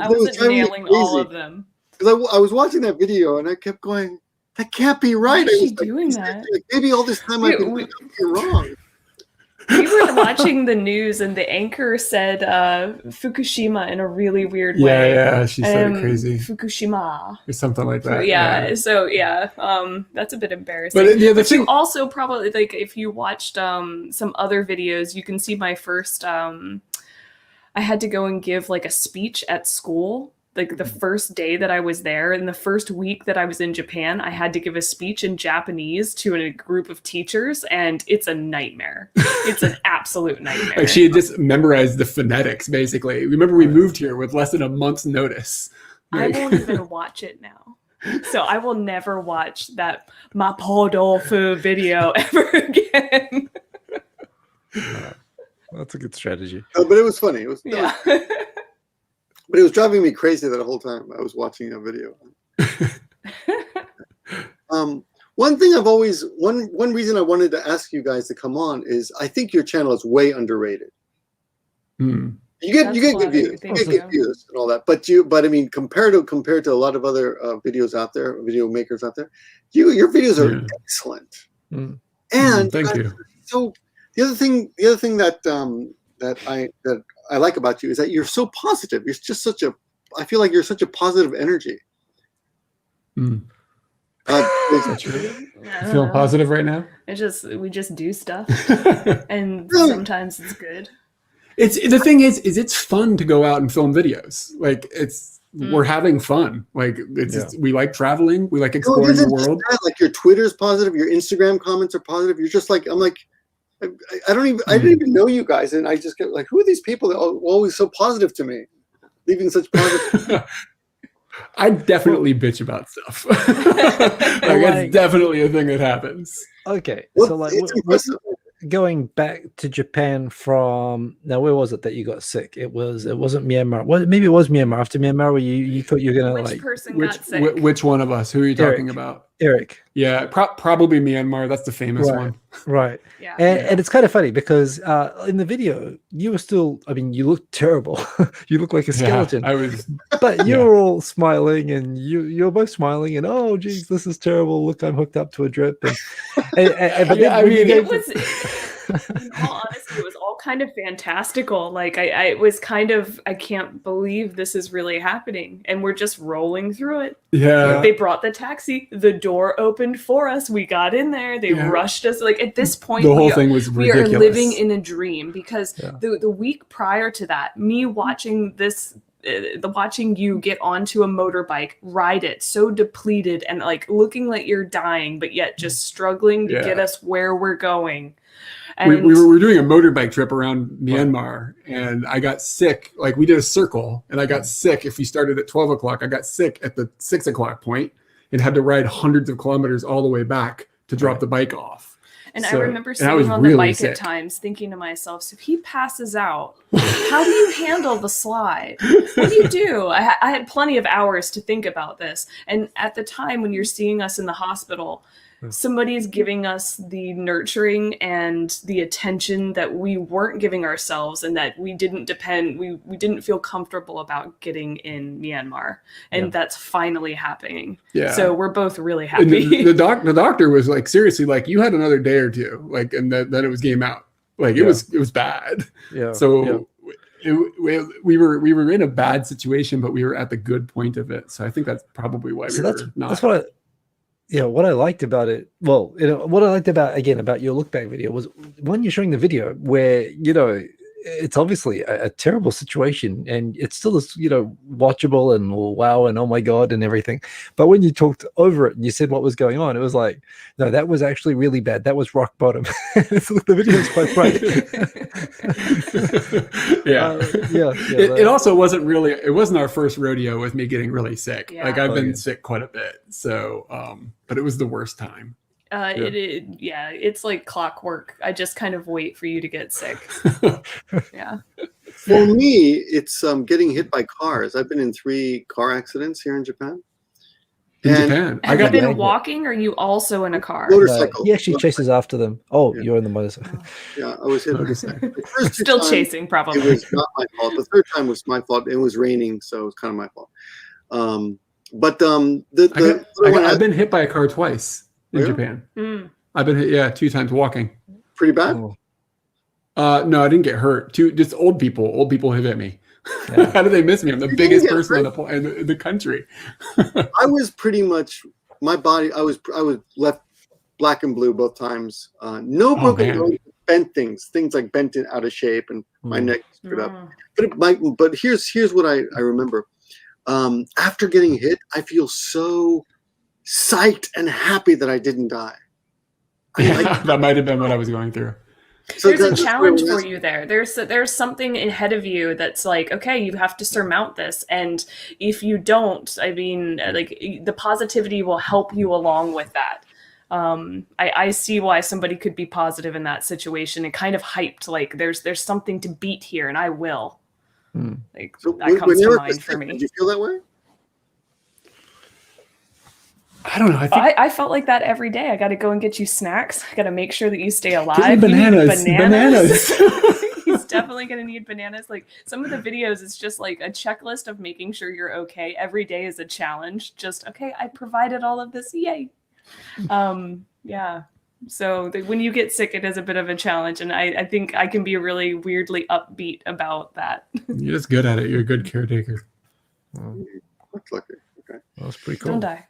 wasn't nailing all of them. Because I was watching that video and I kept going, that can't be right. Why is she doing that? Like, maybe all this time I've been doing wrong. We were watching the news and the anchor said Fukushima in a really weird way. Yeah, she said it crazy. Fukushima. Or something like that. That's a bit embarrassing. But the thing, you also probably, like, if you watched some other videos, you can see my first, I had to go and give like a speech at school. Like the first day that I was there, and the first week that I was in Japan, I had to give a speech in Japanese to a group of teachers, and it's a nightmare. It's an absolute nightmare. Like, she had just memorized the phonetics, basically. Remember, we moved here with less than a month's notice. Like, I won't even watch it now. So I will never watch that Mapodofu video ever again. That's a good strategy. No, but it was funny. But it was driving me crazy that whole time I was watching a video. One thing one reason I wanted to ask you guys to come on is I think your channel is way underrated. You get good views. You get good views and all that. But I mean, compared to a lot of other videos out there, video makers out there, your videos are excellent. And thank you. So the other thing that I like about you is that you're so positive. You're just I feel like you're such a positive energy. Feeling positive right now? We just do stuff, and sometimes it's good. The thing is it's fun to go out and film videos. Like, it's we're having fun. Like it's Yeah. just, we like traveling, we like No, it exploring the isn't just world. that. Like your Twitter's positive, your Instagram comments are positive. You're just like, I'm like, I didn't even know you guys, and I just get like, who are these people that are always so positive to me, leaving such positive. I definitely bitch about stuff. Like it's definitely a thing that happens. Okay, Well, so like it's impressive. going back to Japan from now, where was it that you got sick? It wasn't Myanmar. Well, maybe it was Myanmar. After Myanmar, where you thought you were gonna Which like person got sick? Which one of us? Who are you talking about? Eric. Yeah, probably Myanmar. That's the famous one. Right. Yeah. And it's kind of funny because in the video, you were still, I mean, you looked terrible. You look like a skeleton. I was, but you were all smiling and you're both smiling and, oh, geez, this is terrible. Look, I'm hooked up to a drip. But I mean, it was, in all honesty, it was all kind of fantastical. Like I was kind of, I can't believe this is really happening. And we're just rolling through it. Yeah. Like, they brought the taxi, the door opened for us. We got in there. They rushed us. Like at this point, the whole thing was ridiculous. We are living in a dream because the week prior to that, me watching this, watching you get onto a motorbike, ride it so depleted and like looking like you're dying, but yet just struggling to get us where we're going. And we were doing a motorbike trip around Myanmar, and I got sick. Like we did a circle, and I got sick. If we started at 12 o'clock, I got sick at the 6 o'clock point and had to ride hundreds of kilometers all the way back to drop the bike off. And I remember sitting on the bike at times thinking to myself, so if he passes out, how do you handle the slide? What do you do? I had plenty of hours to think about this. And at the time when you're seeing us in the hospital, somebody is giving us the nurturing and the attention that we weren't giving ourselves and that we didn't didn't feel comfortable about getting in Myanmar. And that's finally happening. Yeah. So we're both really happy. The doctor was like, seriously, like you had another day or two, like, and then it was game out. Like it was bad. Yeah. So we were in a bad situation, but we were at the good point of it. So I think that's probably why that's what I liked about it. Well, what I liked about your look back video was when you're showing the video where, it's obviously a terrible situation and it's still as, watchable and wow and oh my God and everything. But when you talked over it and you said what was going on, it was like, no, that was actually really bad. That was rock bottom. The video is quite bright. It also wasn't our first rodeo with me getting really sick. Yeah. Like I've been sick quite a bit. So, but it was the worst time. It's like clockwork. I just kind of wait for you to get sick. Yeah. For me, it's getting hit by cars. I've been in 3 car accidents here in Japan. Have you been walking, or are you also in a car? Motorcycle. He actually chases after them. Oh, you're in the motorcycle. Yeah, I was hit. Still chasing, probably. It was not my fault. The third time was my fault. It was raining, so it was kind of my fault. I've been hit by a car twice. In Japan. I've been hit, 2 times walking. Pretty bad? No, I didn't get hurt. Just old people have hit me. Yeah. How do they miss me? I'm the biggest person in the country. I was pretty much, my body, I was left black and blue both times. No broken bones, bent things like bent out of shape and my neck screwed up. But here's what I remember. After getting hit, I feel so psyched and happy that I didn't die. That might have been what I was going through. So there's a challenge for you there. There's something ahead of you that's like, okay, you have to surmount this. And if you don't, I mean, like the positivity will help you along with that. I see why somebody could be positive in that situation and kind of hyped, like there's something to beat here and I will. Like so that comes to mind for me. Did you feel that way? I don't know. I felt like that every day. I got to go and get you snacks. I got to make sure that you stay alive. Bananas. He's definitely going to need bananas. Like some of the videos, it's just like a checklist of making sure you're okay. Every day is a challenge. Just, okay, I provided all of this. Yay. Yeah. So when you get sick, it is a bit of a challenge. And I think I can be really weirdly upbeat about that. You're just good at it. You're a good caretaker. That's lucky. Okay. That's pretty cool. Don't die.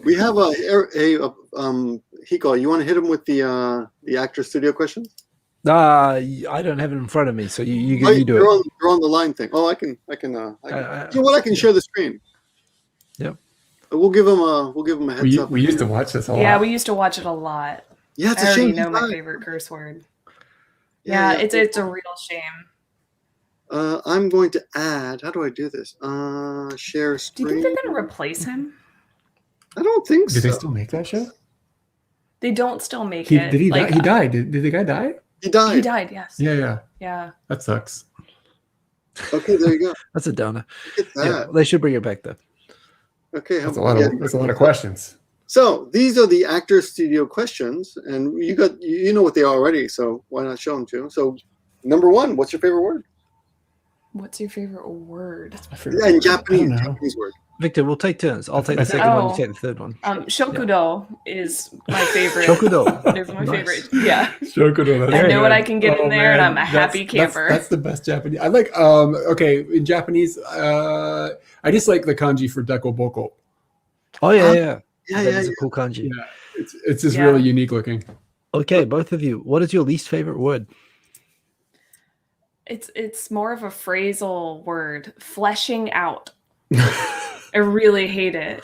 We have Hiko. You want to hit him with the actor studio question? I don't have it in front of me, so you do it. You're on the line thing. Oh, I can. You know what? I can share the screen. Yep. We'll give them a heads up. We used to watch this a lot. Yeah, we used to watch it a lot. Yeah, it's I a already shame. know my favorite curse word. Yeah, it's a real shame. I'm going to add. How do I do this? Share Do screen. you think they're going to replace him? I don't think so. Did they still make that show? They don't still make it. Did he die? He died. Did the guy die? He died. He died, yes. Yeah. That sucks. Okay, there you go. That's a downer. Look at that. Yeah, they should bring it back though. Okay, That's a lot of questions. So these are the Actors Studio questions, and you know what they are already. So why not show them to? So, number 1, what's your favorite word? What's your favorite word? Yeah, in Japanese word. Victor, we'll take turns. I'll take the second one. You take the third one. Shokudo is my favorite. Shokudo is my favorite. Yeah. Shokudo. I know what I can get in there, and I'm a happy camper. That's the best Japanese. I like. Okay, in Japanese, I just like the kanji for dekoboko. Oh yeah. Yeah, That is a cool kanji. Yeah, it's just really unique looking. Okay, both of you. What is your least favorite word? It's more of a phrasal word. Fleshing out. I really hate it.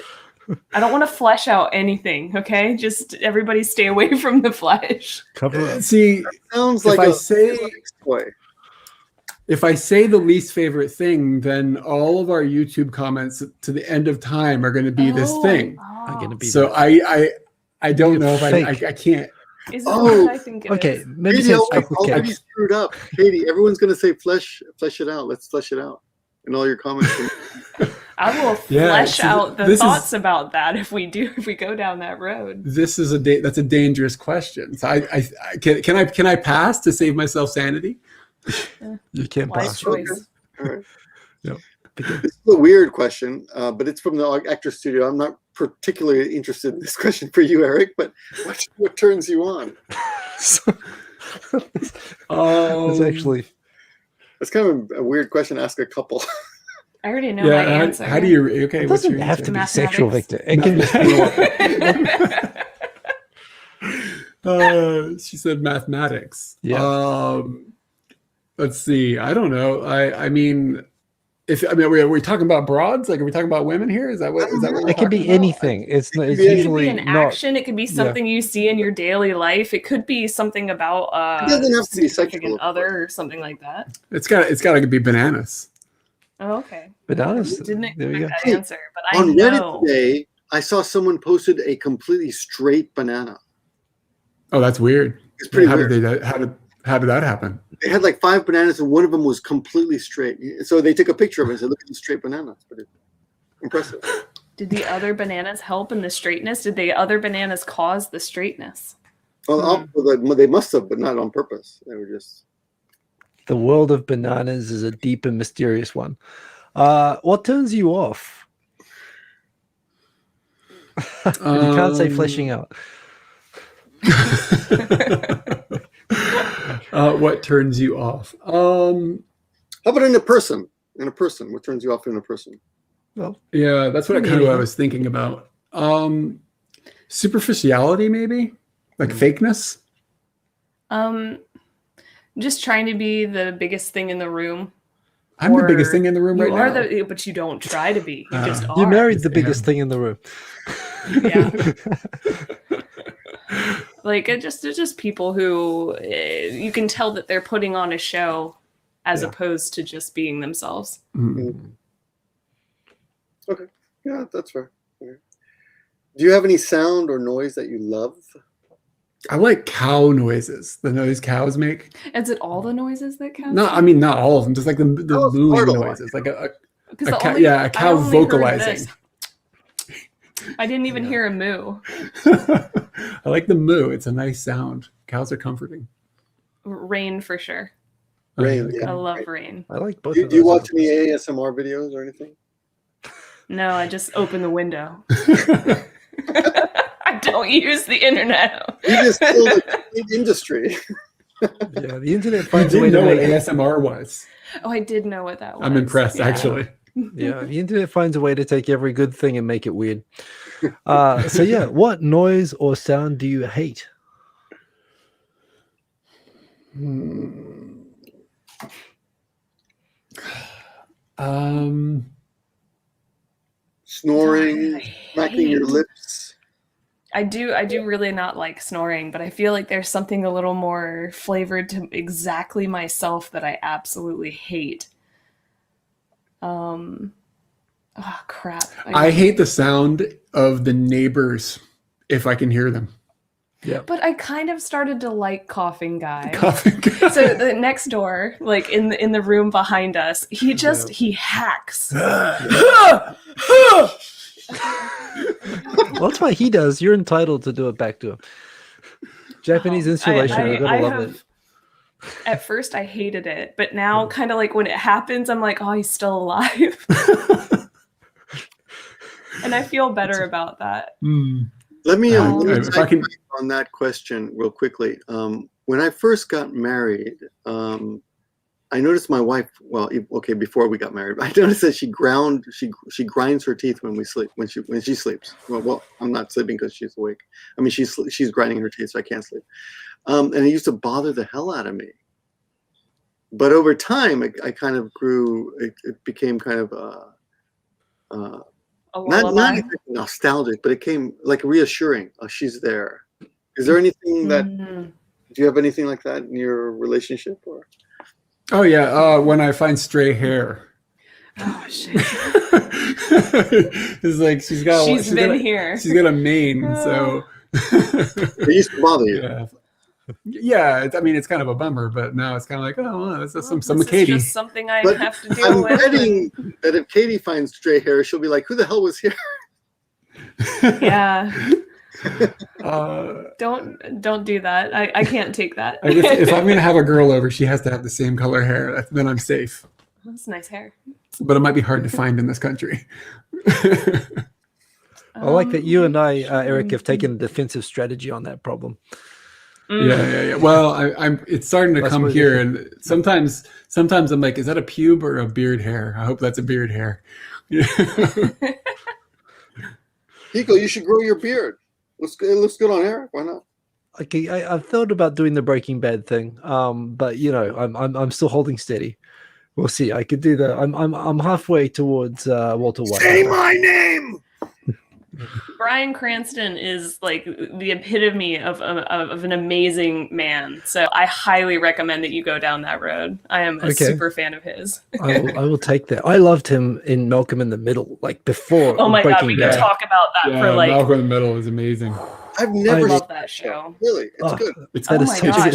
I don't want to flesh out anything, okay? Just everybody stay away from the flesh. Cover up. See, Sounds like if I say the least favorite thing, then all of our YouTube comments to the end of time are going to be this thing. I'm gonna be So that. I don't know if I can't. Is it what I think it okay, is? maybe Katie, say I'll speckled be cake. screwed up. Katie, everyone's going to say flesh it out. Let's flesh it out in all your comments. I will flesh out the thoughts about that if we go down that road. This is that's a dangerous question. So can I pass to save myself sanity? You can't Wise pass. choice. All right. Yep. This is a weird question, but it's from the Actors Studio. I'm not particularly interested in this question for you, Eric, but what turns you on? It's actually It's kind of a weird question to ask a couple. I already know my answer. How do you? Okay, it what's doesn't your have answer? to be Mathematics. sexual, Victor. It can be She said mathematics. Yeah. Let's see. I don't know. I mean, are we talking about broads? Like, are we talking about women here? Is that what we're it can be talking about? anything. It's could it's be usually It could be an not. action. It could be something you see in your daily life. It could be something about It doesn't have to be significant sexual. other or something like that. It's got to be bananas. Oh, okay. Bananas. Didn't There we expect go. that answer, but I On know. Reddit today, I saw someone posted a completely straight banana. Oh, that's weird. It's pretty how weird. How did that happen? They had like 5 bananas, and one of them was completely straight. So they took a picture of it and said, "Look at the straight banana." It's pretty impressive. Did the other bananas help in the straightness? Did the other bananas cause the straightness? Well, they must have, but not on purpose. They were just. The world of bananas is a deep and mysterious one. What turns you off? You can't say fleshing out. What turns you off? How about in a person? In a person, what turns you off in a person? Well, Yeah, that's what I was thinking about. Superficiality, maybe, like fakeness. Just trying to be the biggest thing in the room. I'm the biggest thing in the room You right are now. but you don't try to be. You just are. you married the biggest thing in the room. Yeah. Like it's just people who you can tell that they're putting on a show as opposed to just being themselves. Mm. Okay, yeah, that's fair. Okay. Do you have any sound or noise that you love? I like cow noises. The noise cows make. Is it all the noises that count? No, I mean not all of them. Just like the Cows mooing part of noises, like a Because cow vocalizing. I didn't even hear a moo. I like the moo. It's a nice sound. Cows are comforting. Rain for sure. Rain, Okay. yeah. I love rain. I like both Do of you those. watch any ASMR videos or anything? No, I just open the window. I don't use the internet. You just killed a complete industry. Yeah, the internet I finds a way didn't to know what make ASMR was. Oh, I did know what that was. I'm impressed, Yeah. actually. Yeah, the internet finds a way to take every good thing and make it weird. So yeah, what noise or sound do you hate? Snoring, God, I smacking your hate- lips. I do really not like snoring, but I feel like there's something a little more flavored to exactly myself that I absolutely hate. Oh crap. I hate the sound of the neighbors if I can hear them. Yeah. But I kind of started to like Coughing Guy. Coughing. So the next door, like in the room behind us, he hacks. Well, that's what he does. You're entitled to do it back to him. Japanese insulation. I gotta love it. At first, I hated it, but now, kind of like when it happens, I'm like, oh, he's still alive, and I feel better about that. Let me if I can on that question real quickly. When I first got married, I noticed my wife. Well, okay, before we got married, I noticed that she grinds her teeth when we sleep. When she sleeps. Well, I'm not sleeping because she's awake. I mean, she's grinding her teeth, so I can't sleep. And it used to bother the hell out of me. But over time, I kind of grew. It became kind of not exactly nostalgic, but it came like reassuring. Oh, she's there. Is there anything that? Do you have anything like that in your relationship, or? Oh yeah, when I find stray hair. Oh shit! It's like she's been here. She's got a mane, so It used to bother you. Yeah. I mean, it's kind of a bummer, but now it's kind of like, oh, well, this is some this Katie. is just something I have to deal I'm with. betting that if Katie finds stray hair, she'll be like, "Who the hell was here?" Yeah. Don't do that. I can't take that. I guess if I'm gonna have a girl over, she has to have the same color hair. Then I'm safe. That's nice hair. But it might be hard to find in this country. I like that you and I, Eric, have taken a defensive strategy on that problem. Yeah. Well, I'm. It's starting to come here, and sometimes I'm like, is that a pube or a beard hair? I hope that's a beard hair. Hiko, you should grow your beard. It looks good on Eric. Why not? Okay, I've thought about doing the Breaking Bad thing, but I'm still holding steady. We'll see. I could do that. I'm halfway towards Walter White. Say my name. Bryan Cranston is like the epitome of an amazing man. So I highly recommend that you go down that road. I am a super fan of his. I will take that. I loved him in Malcolm in the Middle, like before. Oh my God, we could talk about that for like. Malcolm in the Middle is amazing. I've never loved that show. Really, it's good. It's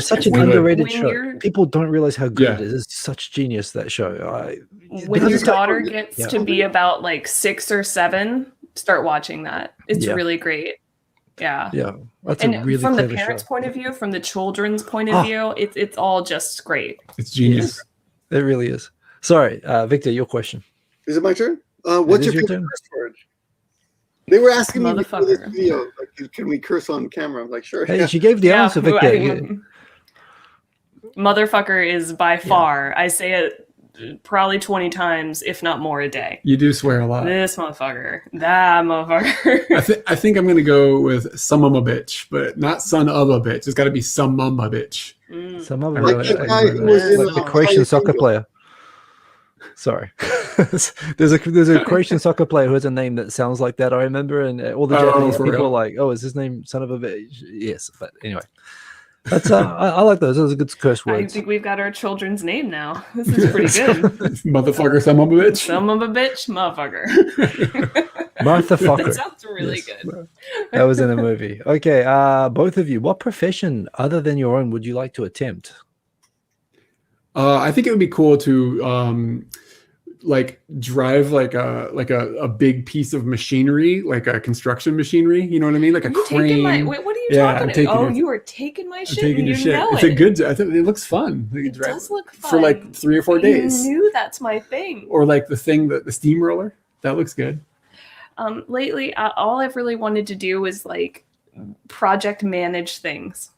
such an underrated show. People don't realize how good it is. It's such genius, that show. When your daughter gets to be about like 6 or 7, start watching that. It's really great. Yeah. That's and a really from the clever parents' show. point of view, from the children's point of view, it's all just great. It's genius. It really is. Sorry, Victor, your question. Is it my turn? What's your favorite curse word? They were asking me before this video, like, can we curse on camera? I'm like, sure. Hey, she gave the answer, Victor. Motherfucker is by far. I say it probably 20 times, if not more, a day. You do swear a lot. This motherfucker, that motherfucker. I think I'm gonna go with some of a bitch, but not son of a bitch. It's got to be some of a bitch. Some of like the guy who was in the Croatian soccer player. Sorry, there's a Croatian soccer player who has a name that sounds like that. I remember, and all the Japanese people are like, "Oh, is his name son of a bitch?" Yes, but anyway. That's I like those. Those are good curse words. I think we've got our children's name now. This is pretty good. Motherfucker, some of a bitch. Some of a bitch, motherfucker. Martha Fucker. That sounds really good. That was in a movie. Okay, both of you, what profession other than your own would you like to attempt? I think it would be cool to like drive like a big piece of machinery, like a construction machinery. You know what I mean? Like a crane. What are you talking about? Oh, you are taking my shit. Taking your shit. Know it's a good. I think it looks fun. It does look fun for like 3 or 4 days. You knew that's my thing. Or like the steamroller. That looks good. Lately, all I've really wanted to do is like project manage things,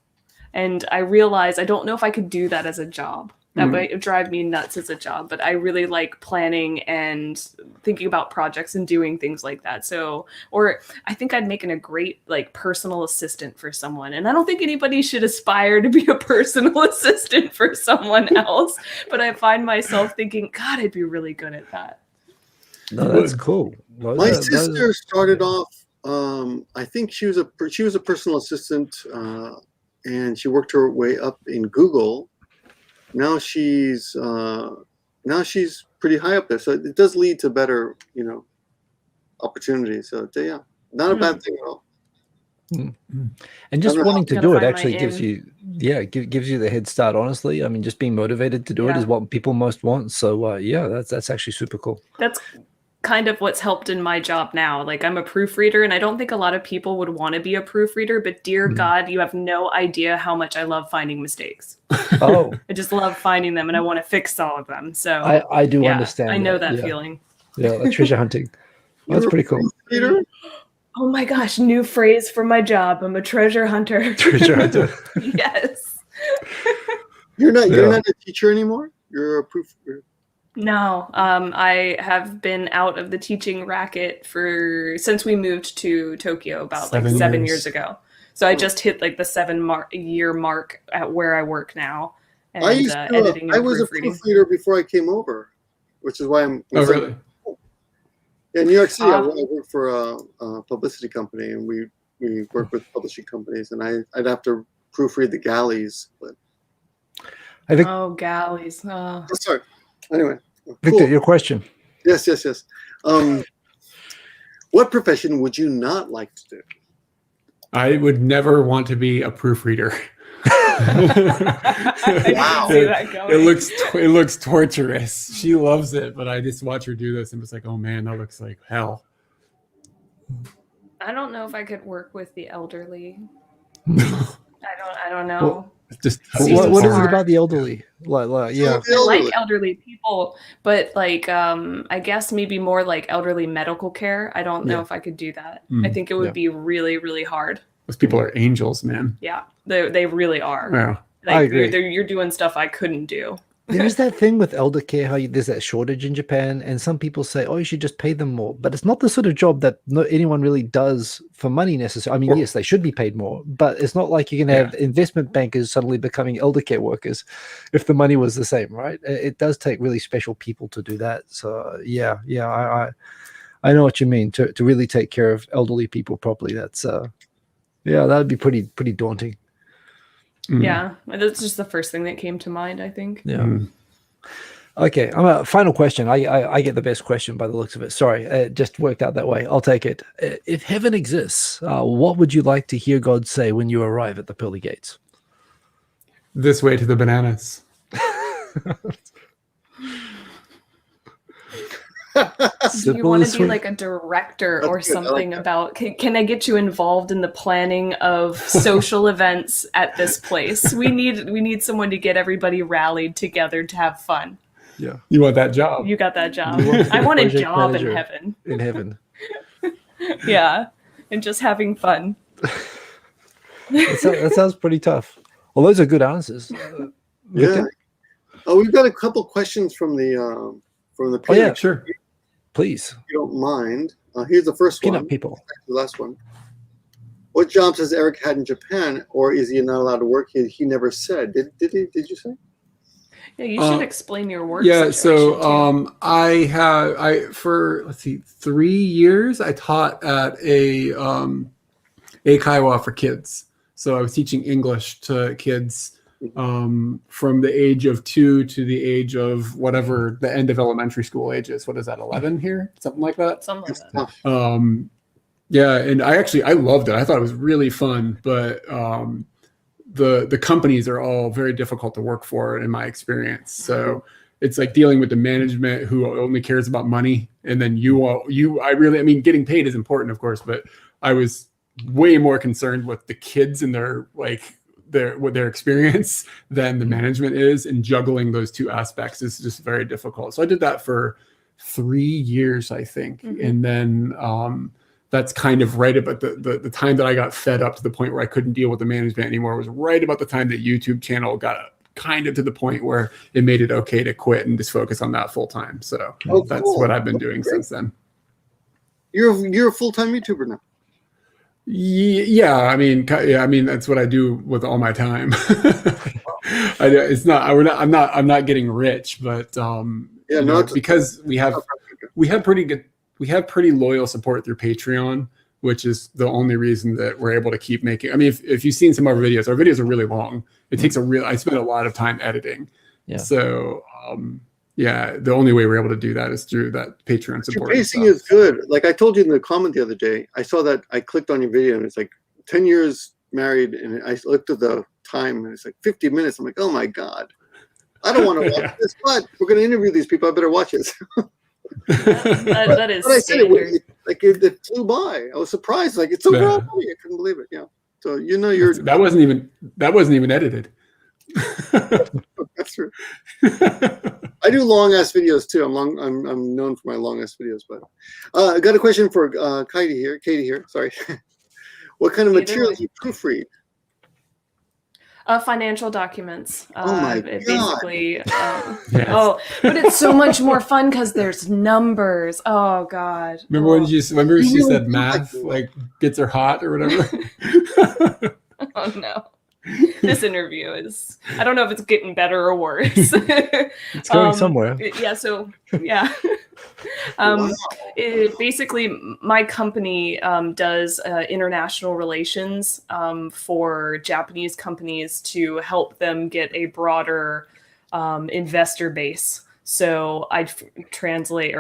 and I realized I don't know if I could do that as a job. That might drive me nuts as a job, but I really like planning and thinking about projects and doing things like that. So, or I think I'd make a great like personal assistant for someone. And I don't think anybody should aspire to be a personal assistant for someone else, but I find myself thinking, God, I'd be really good at that. No, that's cool. My sister started off. I think she was a personal assistant, and she worked her way up in Google. Now she's pretty high up there, so it does lead to better, opportunities. So yeah, not a bad thing at all. And just wanting to do it actually gives you the head start. Honestly, I mean, just being motivated to do it is what people most want. So that's actually super cool. That's kind of what's helped in my job now. Like, I'm a proofreader, and I don't think a lot of people would want to be a proofreader, but dear God, you have no idea how much I love finding mistakes. Oh, I just love finding them, and I want to fix all of them. So I do understand. I know that feeling. Yeah, treasure hunting. Well, that's pretty cool. Oh my gosh, new phrase for my job. I'm a treasure hunter. Treasure hunter. Yes. You're not a teacher anymore? You're a proofreader. No, I have been out of the teaching racket since we moved to Tokyo about 7 years ago. So I just hit like the 7-year mark at where I work now. And, editing and I was a proofreader before I came over, which is why I'm. Oh, really? Yeah, in New York City, I work for a publicity company, and we work with publishing companies, and I'd have to proofread the galleys. But galleys. Sorry. Anyway, Victor, your question. Yes. What profession would you not like to do? I would never want to be a proofreader. Wow. It looks torturous. She loves it, but I just watch her do this and it's like, oh man, that looks like hell. I don't know if I could work with the elderly. No. I don't know. Well, just what is it about the elderly? I like elderly people, but like I guess maybe more like elderly medical care. I don't know if I could do that. I think it would be really, really hard. Those people are angels, man. Yeah, they really are. Yeah, like, I agree. You're doing stuff I couldn't do. There's that thing with elder care, how there's that shortage in Japan, and some people say, oh, you should just pay them more. But it's not the sort of job that anyone really does for money necessarily. I mean, yes, they should be paid more, but it's not like you can have investment bankers suddenly becoming elder care workers if the money was the same, right? It does take really special people to do that. So, I know what you mean. To really take care of elderly people properly, that's, that would be pretty daunting. Yeah, that's just the first thing that came to mind, I think. Yeah. Okay, final question. I get the best question by the looks of it. Sorry, it just worked out that way. I'll take it. If heaven exists, what would you like to hear God say when you arrive at the pearly gates? This way to the bananas. Do you want to be like a director or something about, can I get you involved in the planning of social events at this place? We need someone to get everybody rallied together to have fun. Yeah. You want that job. You got that job. I want a job in heaven. In heaven. Yeah. And just having fun. That sounds pretty tough. Well, those are good answers. Yeah. Oh, we've got a couple questions from the Oh, yeah, sure. Please. If you don't mind. Here's the first Peanut one. people. The last one. What jobs has Eric had in Japan, or is he not allowed to work? He never said. Did you say? Yeah, you should explain your work. Yeah, so for 3 years I taught at a Kaiwa for kids. So I was teaching English to kids from the age of 2 to the age of whatever the end of elementary school age is. What is that, 11 here? Something like that? Something like that. Yeah, and I loved it. I thought it was really fun, but the companies are all very difficult to work for in my experience. So it's like dealing with the management who only cares about money, and then getting paid is important, of course, but I was way more concerned with the kids and their experience than the management is, and juggling those two aspects is just very difficult. So I did that for 3 years, I think, and then that's kind of right about the time that I got fed up to the point where I couldn't deal with the management anymore. Was right about the time that YouTube channel got kind of to the point where it made it okay to quit and just focus on that full time. So that's cool. what I've been doing since then. You're a full-time YouTuber now. Yeah, I mean, that's what I do with all my time. I'm not getting rich, but because we have pretty loyal support through Patreon, which is the only reason that we're able to keep making. I mean, if you've seen some of our videos are really long. It takes I spend a lot of time editing. Yeah. So, the only way we're able to do that is through that Patreon support. Your pacing is good. Like I told you in the comment the other day, I saw that I clicked on your video and it's like 10 years married, and I looked at the time and it's like 50 minutes. I'm like, oh my God, I don't want to watch this, but we're going to interview these people. I better watch this. that is but I said standard. it flew by. I was surprised. Like it's so raw. I couldn't believe it. Yeah. So that wasn't even edited. That's true. I do long ass videos too. I'm known for my long ass videos, but I got a question for Katie here. Sorry. What kind of materials you proofread? Financial documents. Oh my God. Basically. Yes. Oh, but it's so much more fun because there's numbers. Oh God. Remember she said math like gets her hot or whatever? Oh no. This interview is, I don't know if it's getting better or worse. It's going somewhere. Basically, my company does international relations for Japanese companies to help them get a broader investor base. So I proofread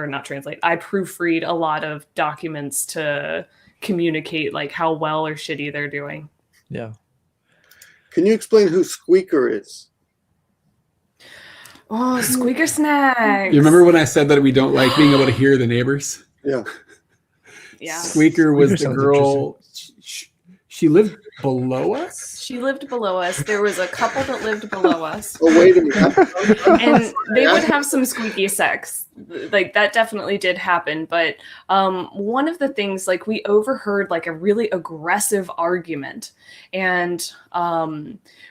a lot of documents to communicate like how well or shitty they're doing. Yeah. Can you explain who Squeaker is? Oh, Squeaker Snacks. You remember when I said that we don't like being able to hear the neighbors? Yeah. Yeah. Squeaker was the girl. She lived below us? She lived below us. There was a couple that lived below us. Oh, wait a minute. And they would have some squeaky sex. Like that definitely did happen. But one of the things, like we overheard like a really aggressive argument, and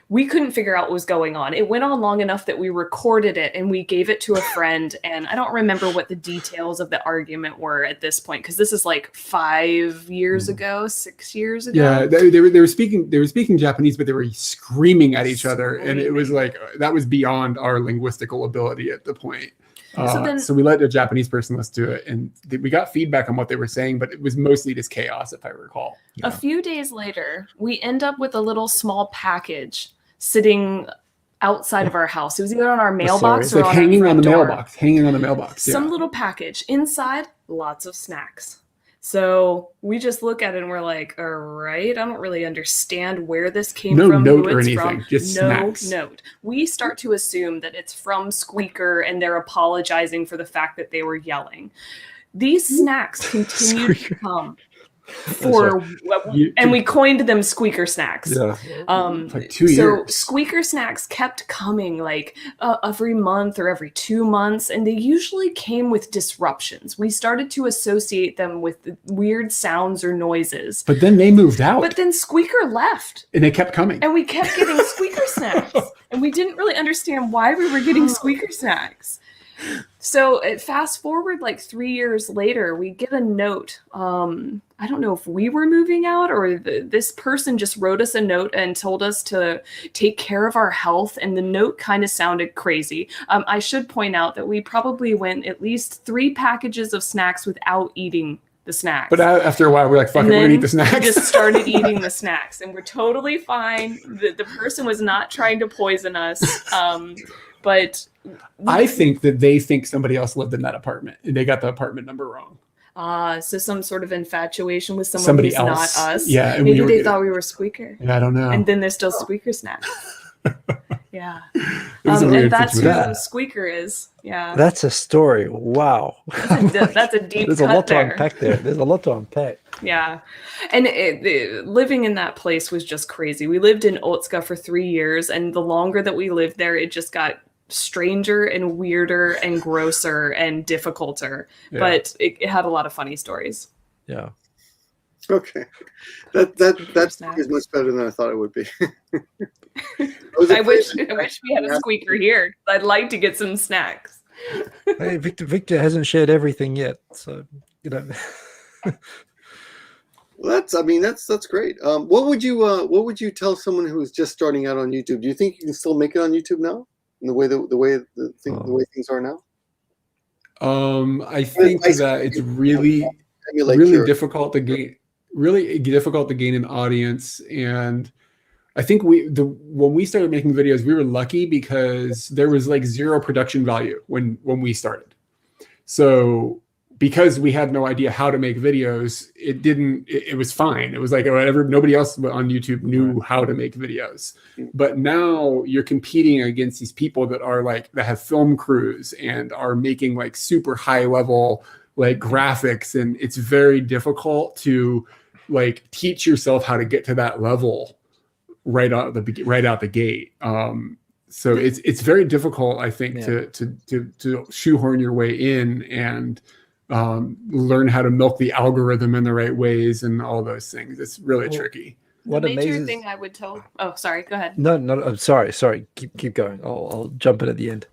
we couldn't figure out what was going on. It went on long enough that we recorded it and we gave it to a friend. And I don't remember what the details of the argument were at this point, because this is like 5 years ago, 6 years ago. Yeah, they were speaking Japanese, but they were screaming at each other, and it was like that was beyond our linguistical ability at the point. So we let a Japanese person listen to it, and we got feedback on what they were saying, but it was mostly just chaos, if I recall. A few days later, we end up with a little small package sitting outside of our house. It was either on our mailbox or like hanging on the mailbox. Some little package. Inside, lots of snacks. So we just look at it and we're like, all right, I don't really understand where this came from. No note or anything, just snacks. No note. We start to assume that it's from Squeaker and they're apologizing for the fact that they were yelling. These snacks continue to come and we coined them Squeaker Snacks. Yeah. Like 2 years. So Squeaker Snacks kept coming like every month or every 2 months, and they usually came with disruptions. We started to associate them with weird sounds or noises. But then they moved out. But then Squeaker left. And they kept coming. And we kept getting Squeaker Snacks. And we didn't really understand why we were getting Squeaker Snacks. So fast forward like 3 years later, we get a note. I don't know if we were moving out or this person just wrote us a note and told us to take care of our health. And the note kind of sounded crazy. I should point out that we probably went at least 3 packages of snacks without eating the snacks. But after a while, we're like, fuck it, we're gonna eat the snacks. We just started eating the snacks and we're totally fine. The person was not trying to poison us. But I think that they think somebody else lived in that apartment and they got the apartment number wrong. So some sort of infatuation with somebody who's else. Not us. Yeah. Maybe they thought we were Squeaker. Yeah, I don't know. And then they're still Squeaker Snacks. Yeah. And that's who Squeaker is. Yeah. That's a story. Wow. That's a deep There's a lot to unpack there. There's a lot to unpack. Yeah. And living in that place was just crazy. We lived in Otsuka for 3 years, and the longer that we lived there, it just got stranger and weirder and grosser and difficulter. Yeah. But it had a lot of funny stories. Yeah. Okay, that Snack. is much better than I thought it would be. I wish we had a squeaker here. I'd like to get some snacks. Hey, Victor hasn't shared everything yet, so you know. Well, that's great. What would you tell someone who's just starting out on YouTube? Do you think you can still make it on YouTube now, in the way things are now? I think that it's really difficult to gain an audience, and I think when we started making videos, we were lucky because there was like zero production value when we started. So because we had no idea how to make videos, it was fine. It was like whatever, nobody else on YouTube knew how to make videos. But now you're competing against these people that have film crews and are making like super high level like graphics, and it's very difficult to like teach yourself how to get to that level right out the gate. So it's very difficult, I think, to shoehorn your way in and learn how to milk the algorithm in the right ways and all those things. It's really tricky. The major thing I would tell. Oh, sorry. Go ahead. No. I'm sorry. Keep going. I'll jump in at the end.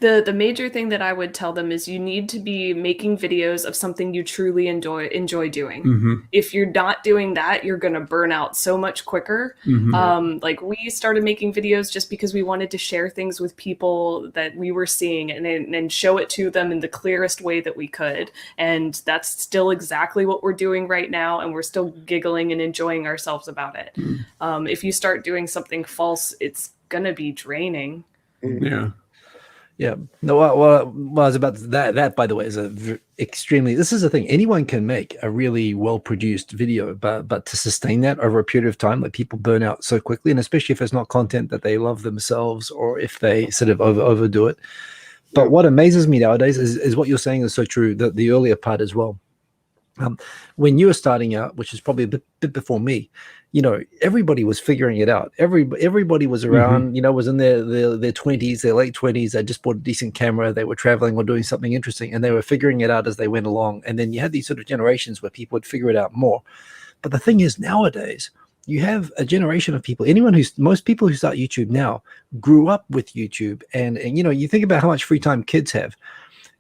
The major thing that I would tell them is you need to be making videos of something you truly enjoy doing. Mm-hmm. If you're not doing that, you're going to burn out so much quicker. Mm-hmm. Like we started making videos just because we wanted to share things with people that we were seeing and show it to them in the clearest way that we could. And that's still exactly what we're doing right now. And we're still giggling and enjoying ourselves about it. Mm-hmm. If you start doing something false, it's going to be draining. Yeah. Yeah. No. Well, I was about to, that. By the way, is extremely. This is the thing. Anyone can make a really well-produced video, but to sustain that over a period of time, like people burn out so quickly, and especially if it's not content that they love themselves, or if they sort of overdo it. But what amazes me nowadays is what you're saying is so true. The earlier part as well. When you were starting out, which is probably a bit before me, you know, everybody was figuring it out. Everybody was around, you know, was in their 20s, their late 20s. They just bought a decent camera. They were traveling or doing something interesting, and they were figuring it out as they went along. And then you had these sort of generations where people would figure it out more. But the thing is, nowadays, you have a generation of people. Most people who start YouTube now grew up with YouTube, and you know, you think about how much free time kids have.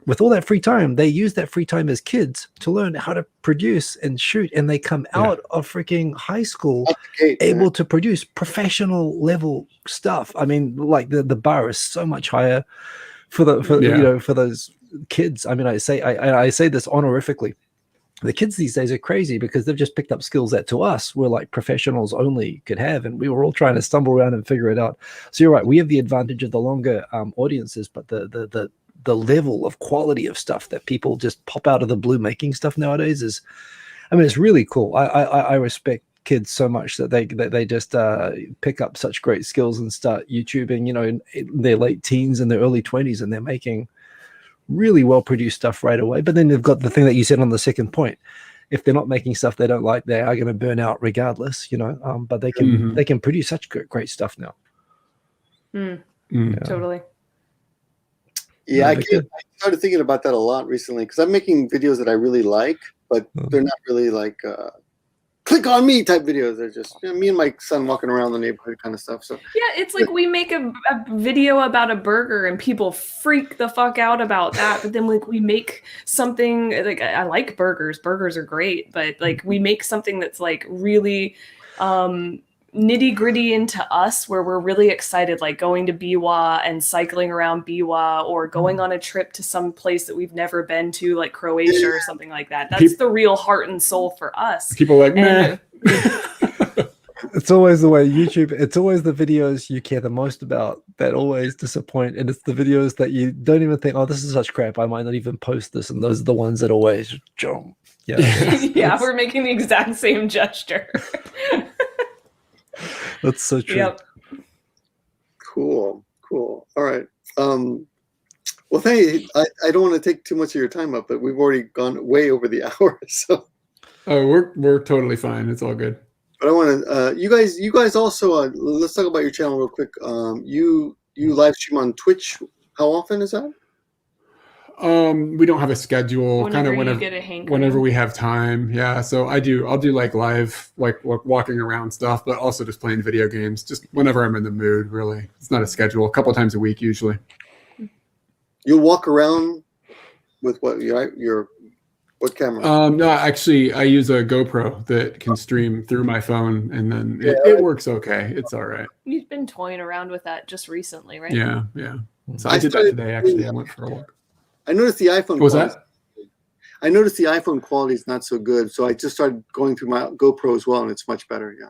With all that free time, they use that free time as kids to learn how to produce and shoot, and they come out of freaking high school able to produce professional level stuff. I mean, like the bar is so much higher for you know, for those kids. I mean, I say this honorifically. The kids these days are crazy because they've just picked up skills that to us were like professionals only could have, and we were all trying to stumble around and figure it out. So you're right, we have the advantage of the longer audiences, but the level of quality of stuff that people just pop out of the blue making stuff nowadays is, I mean, it's really cool. I respect kids so much that they just pick up such great skills and start YouTubing, you know, in their late teens and their early 20s, and they're making really well produced stuff right away. But then they've got the thing that you said on the second point. If they're not making stuff they don't like, they are going to burn out regardless, you know. But they can produce such great stuff now. Totally. Yeah, I started thinking about that a lot recently because I'm making videos that I really like, but they're not really like click on me type videos. They're just, you know, me and my son walking around the neighborhood kind of stuff. So yeah, it's like we make a video about a burger and people freak the fuck out about that, but then like we make something like, I like burgers are great, but like we make something that's like really nitty gritty into us, where we're really excited, like going to Biwa and cycling around Biwa, or going on a trip to some place that we've never been to, like Croatia or something like that. That's the real heart and soul for us. People are like, nah. It's always the way YouTube, it's always the videos you care the most about that always disappoint. And it's the videos that you don't even think, oh, this is such crap, I might not even post this. And those are the ones that always jump. Yeah, we're making the exact same gesture. That's so true. Yep. Cool. All right. Well, thank you. I don't want to take too much of your time up, but we've already gone way over the hour. So. Oh, we're totally fine. It's all good. But I want to. You guys also. Let's talk about your channel real quick. You live stream on Twitch. How often is that? We don't have a schedule. Whenever Kind of you get a hankering. whenever we have time. Yeah. So I'll do like live, like walking around stuff, but also just playing video games. Just whenever I'm in the mood. Really, it's not a schedule. A couple times a week usually. You'll walk around with what what camera? No, actually, I use a GoPro that can stream through my phone, and then it works okay. It's all right. You've been toying around with that just recently, right? Yeah. So I did that today. Actually, I went for a walk. I noticed the iPhone. What was that? I noticed the iPhone quality is not so good, so I just started going through my GoPro as well, and it's much better. Yeah.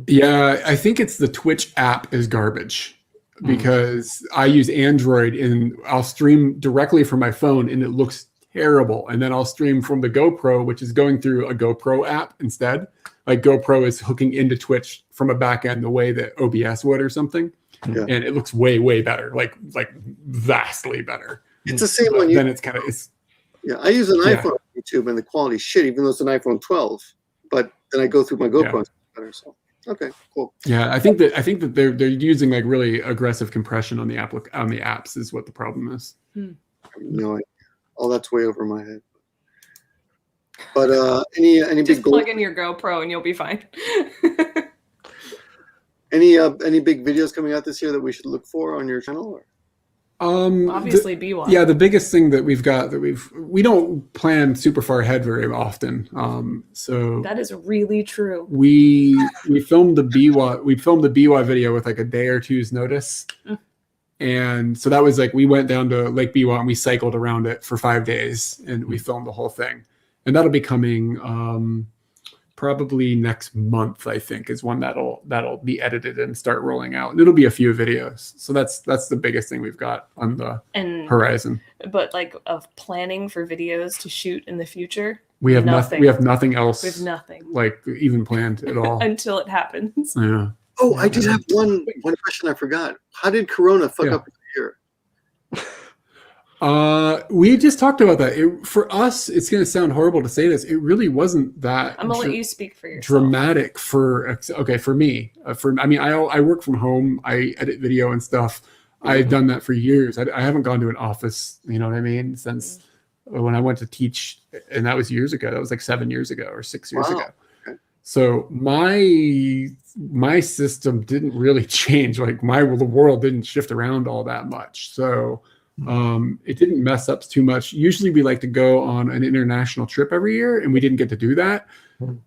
Yeah, I think it's the Twitch app is garbage because I use Android and I'll stream directly from my phone and it looks terrible. And then I'll stream from the GoPro, which is going through a GoPro app instead. Like GoPro is hooking into Twitch from a back end the way that OBS would or something. Yeah. And it looks way, way better, like vastly better. It's the same one. Then it's yeah. I use an iPhone on YouTube and the quality's shit, even though it's an iPhone 12. But then I go through my GoPro and it's better. So okay, cool. Yeah, I think that they're using like really aggressive compression on the apps is what the problem is. No, all that's way over my head. But any Just big plug in your GoPro and you'll be fine. any big videos coming out this year that we should look for on your channel? Or? Obviously, B1. Yeah, the biggest thing that we've got that we don't plan super far ahead very often. So that is really true. We filmed the BY video with like a day or two's notice. And so that was like, we went down to Lake Biwa and we cycled around it for 5 days and we filmed the whole thing. And that'll be coming probably next month, I think, is when that'll be edited and start rolling out. And it'll be a few videos. So that's the biggest thing we've got on the horizon. But like of planning for videos to shoot in the future, we have nothing. We have nothing else. We have nothing like even planned at all until it happens. Yeah. Oh, I did have one question I forgot. How did Corona fuck up your year? We just talked about that. For us, it's going to sound horrible to say this. It really wasn't that. I'm gonna let you speak for yourself. Dramatic for me. I work from home. I edit video and stuff. I've done that for years. I haven't gone to an office. You know what I mean? Since when I went to teach, and that was years ago. That was like 7 years ago or 6 years ago. So my system didn't really change. Like the world didn't shift around all that much. So it didn't mess up too much. Usually we like to go on an international trip every year, and we didn't get to do that.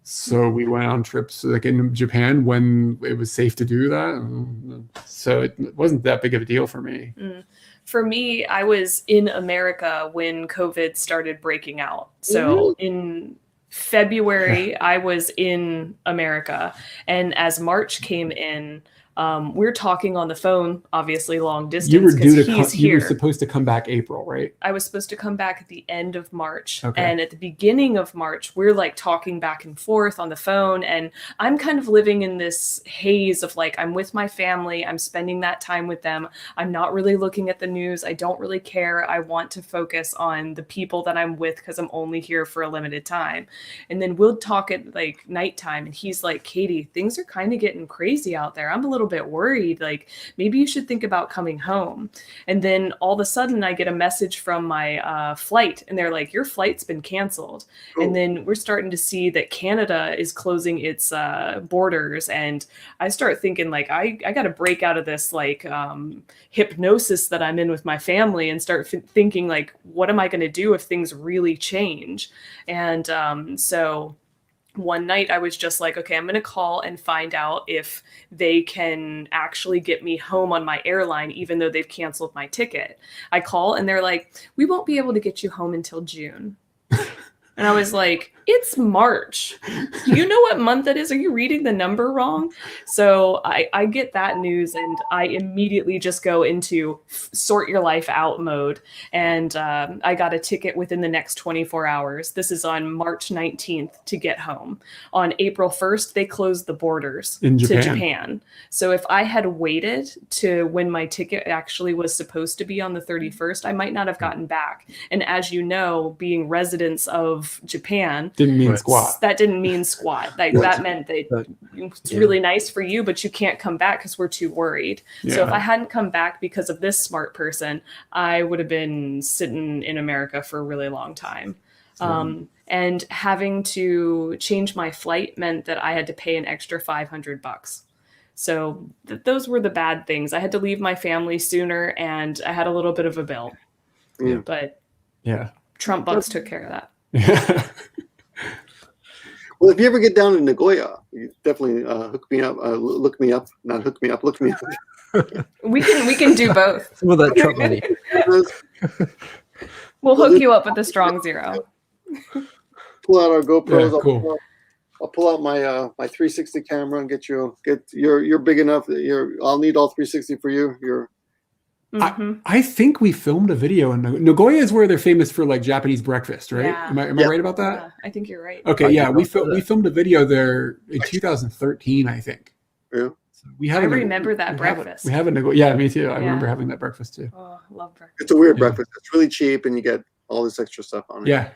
So we went on trips like in Japan when it was safe to do that. So it wasn't that big of a deal for me. For me, I was in America when COVID started breaking out. So in February, I was in America, and as March came in, we're talking on the phone, obviously long distance. You were due to you were supposed to come back April, right? I was supposed to come back at the end of March. Okay. And at the beginning of March, we're like talking back and forth on the phone. And I'm kind of living in this haze of like, I'm with my family. I'm spending that time with them. I'm not really looking at the news. I don't really care. I want to focus on the people that I'm with because I'm only here for a limited time. And then we'll talk at like nighttime. And he's like, Katie, things are kind of getting crazy out there. I'm a little bit worried. Like, maybe you should think about coming home. And then all of a sudden I get a message from my flight, and they're like, your flight's been canceled. Cool. And then we're starting to see that Canada is closing its borders. And I start thinking like, I got to break out of this like hypnosis that I'm in with my family and start thinking like, what am I going to do if things really change? And so one night I was just like, okay, I'm going to call and find out if they can actually get me home on my airline, even though they've canceled my ticket. I call and they're like, we won't be able to get you home until June. And I was like, it's March. Do you know what month it is? Are you reading the number wrong? So I get that news and I immediately just go into sort your life out mode. And I got a ticket within the next 24 hours. This is on March 19th to get home. On April 1st, they closed the borders to Japan. So if I had waited to when my ticket actually was supposed to be on the 31st, I might not have gotten back. And as you know, being residents of of Japan. Didn't mean squat. That didn't mean squat. Like that meant that it's really nice for you, but you can't come back because we're too worried. So if I hadn't come back because of this smart person, I would have been sitting in America for a really long time. And having to change my flight meant that I had to pay an extra $500. So those were the bad things. I had to leave my family sooner, and I had a little bit of a bill. But Trump bucks took care of that. Well, if you ever get down to Nagoya, you definitely hook me up. Look me up, not hook me up. Look me up. We can do both. Some of that Trump money. We'll hook you up with a strong zero. Pull out our GoPros. Yeah, cool. I'll pull out my my 360 camera and get you're big enough that I'll need all 360 for you. I think we filmed a video in Nagoya is where they're famous for like Japanese breakfast, right? Yeah. Am I right about that? Yeah, I think you're right. Okay, we filmed a video there in 2013, I think. Yeah. So I remember that breakfast. We have a Nagoya. Yeah, me too. I remember having that breakfast too. Oh, I love breakfast. It's a weird breakfast. It's really cheap, and you get all this extra stuff on it. Yeah.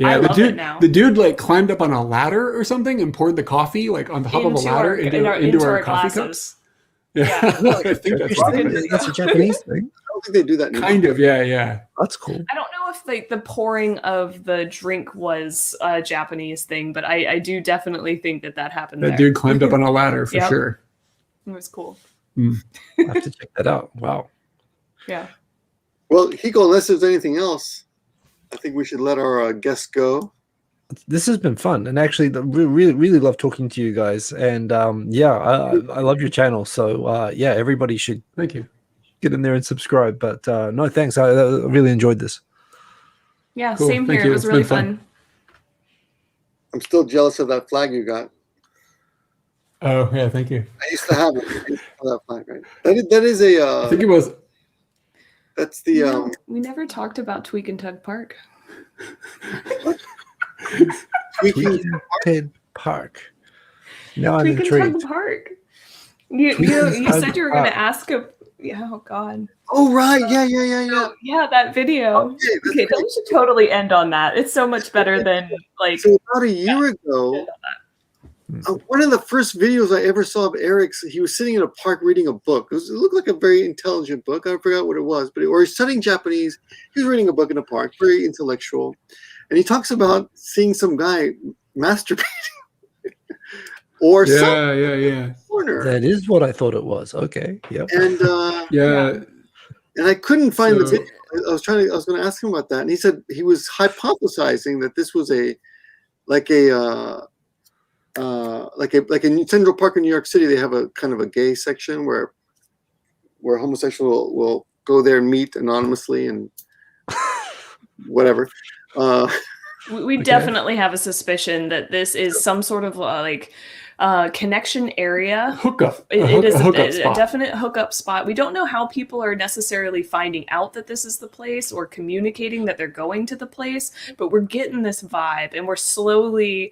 I the love dude, it now. The dude like climbed up on a ladder or something and poured the coffee like on top of a ladder into our coffee glasses. cups. Yeah, I think That's a Japanese thing. I don't think they do that anymore. Kind of, yeah. That's cool. I don't know if like the pouring of the drink was a Japanese thing, but I do definitely think that happened. That dude climbed up on a ladder for sure. It was cool. I have to check that out. Wow. Yeah. Well, Hiko, unless there's anything else, I think we should let our guests go. This has been fun, and actually, really love talking to you guys. And I love your channel. So everybody should thank you. Get in there and subscribe. But no, thanks. I really enjoyed this. Yeah, cool. Same Thank here. you. It was It's really been fun. I'm still jealous of that flag you got. Oh yeah, thank you. I used to have it. That flag, right? That is a. I think it was. That's the. We never talked about Tweak and Tug Park. Tweaking Park. Now I'm Tweak and intrigued. Tug Park. You said you were going to ask a. Yeah, oh God. Oh right, yeah. Yeah, that video. Okay, then we should totally end on that. It's so much better than like. So about a year ago, one of the first videos I ever saw of Eric's, he was sitting in a park reading a book. It looked like a very intelligent book. I forgot what it was, or he's studying Japanese. He was reading a book in a park, very intellectual, and he talks about seeing some guy masturbating. Or yeah. Corner. That is what I thought it was. Okay. Yep. And and I couldn't find the video. I was going to ask him about that, and he said he was hypothesizing that this was like in Central Park in New York City. They have a kind of a gay section where homosexual will go there and meet anonymously and whatever. We definitely have a suspicion that this is some sort of connection area. Hookup. It is a a definite hookup spot. We don't know how people are necessarily finding out that this is the place or communicating that they're going to the place, but we're getting this vibe, and we're slowly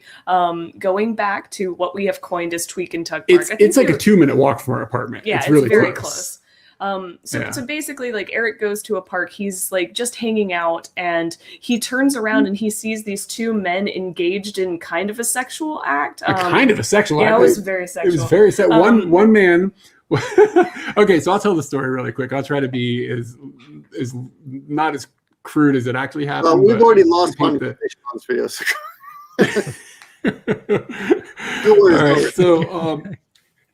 going back to what we have coined as Tweak and Tug Park. It's like a 2-minute walk from our apartment. Yeah, it's really very close. So basically, like, Eric goes to a park, he's like just hanging out, and he turns around and he sees these two men engaged in kind of a sexual act. Kind of a sexual act. Yeah, it was very sexual. It was very sexual. One man. Okay, so I'll tell the story really quick. I'll try to be as not as crude as it actually happened. We've already lost monetization on this video. All right, so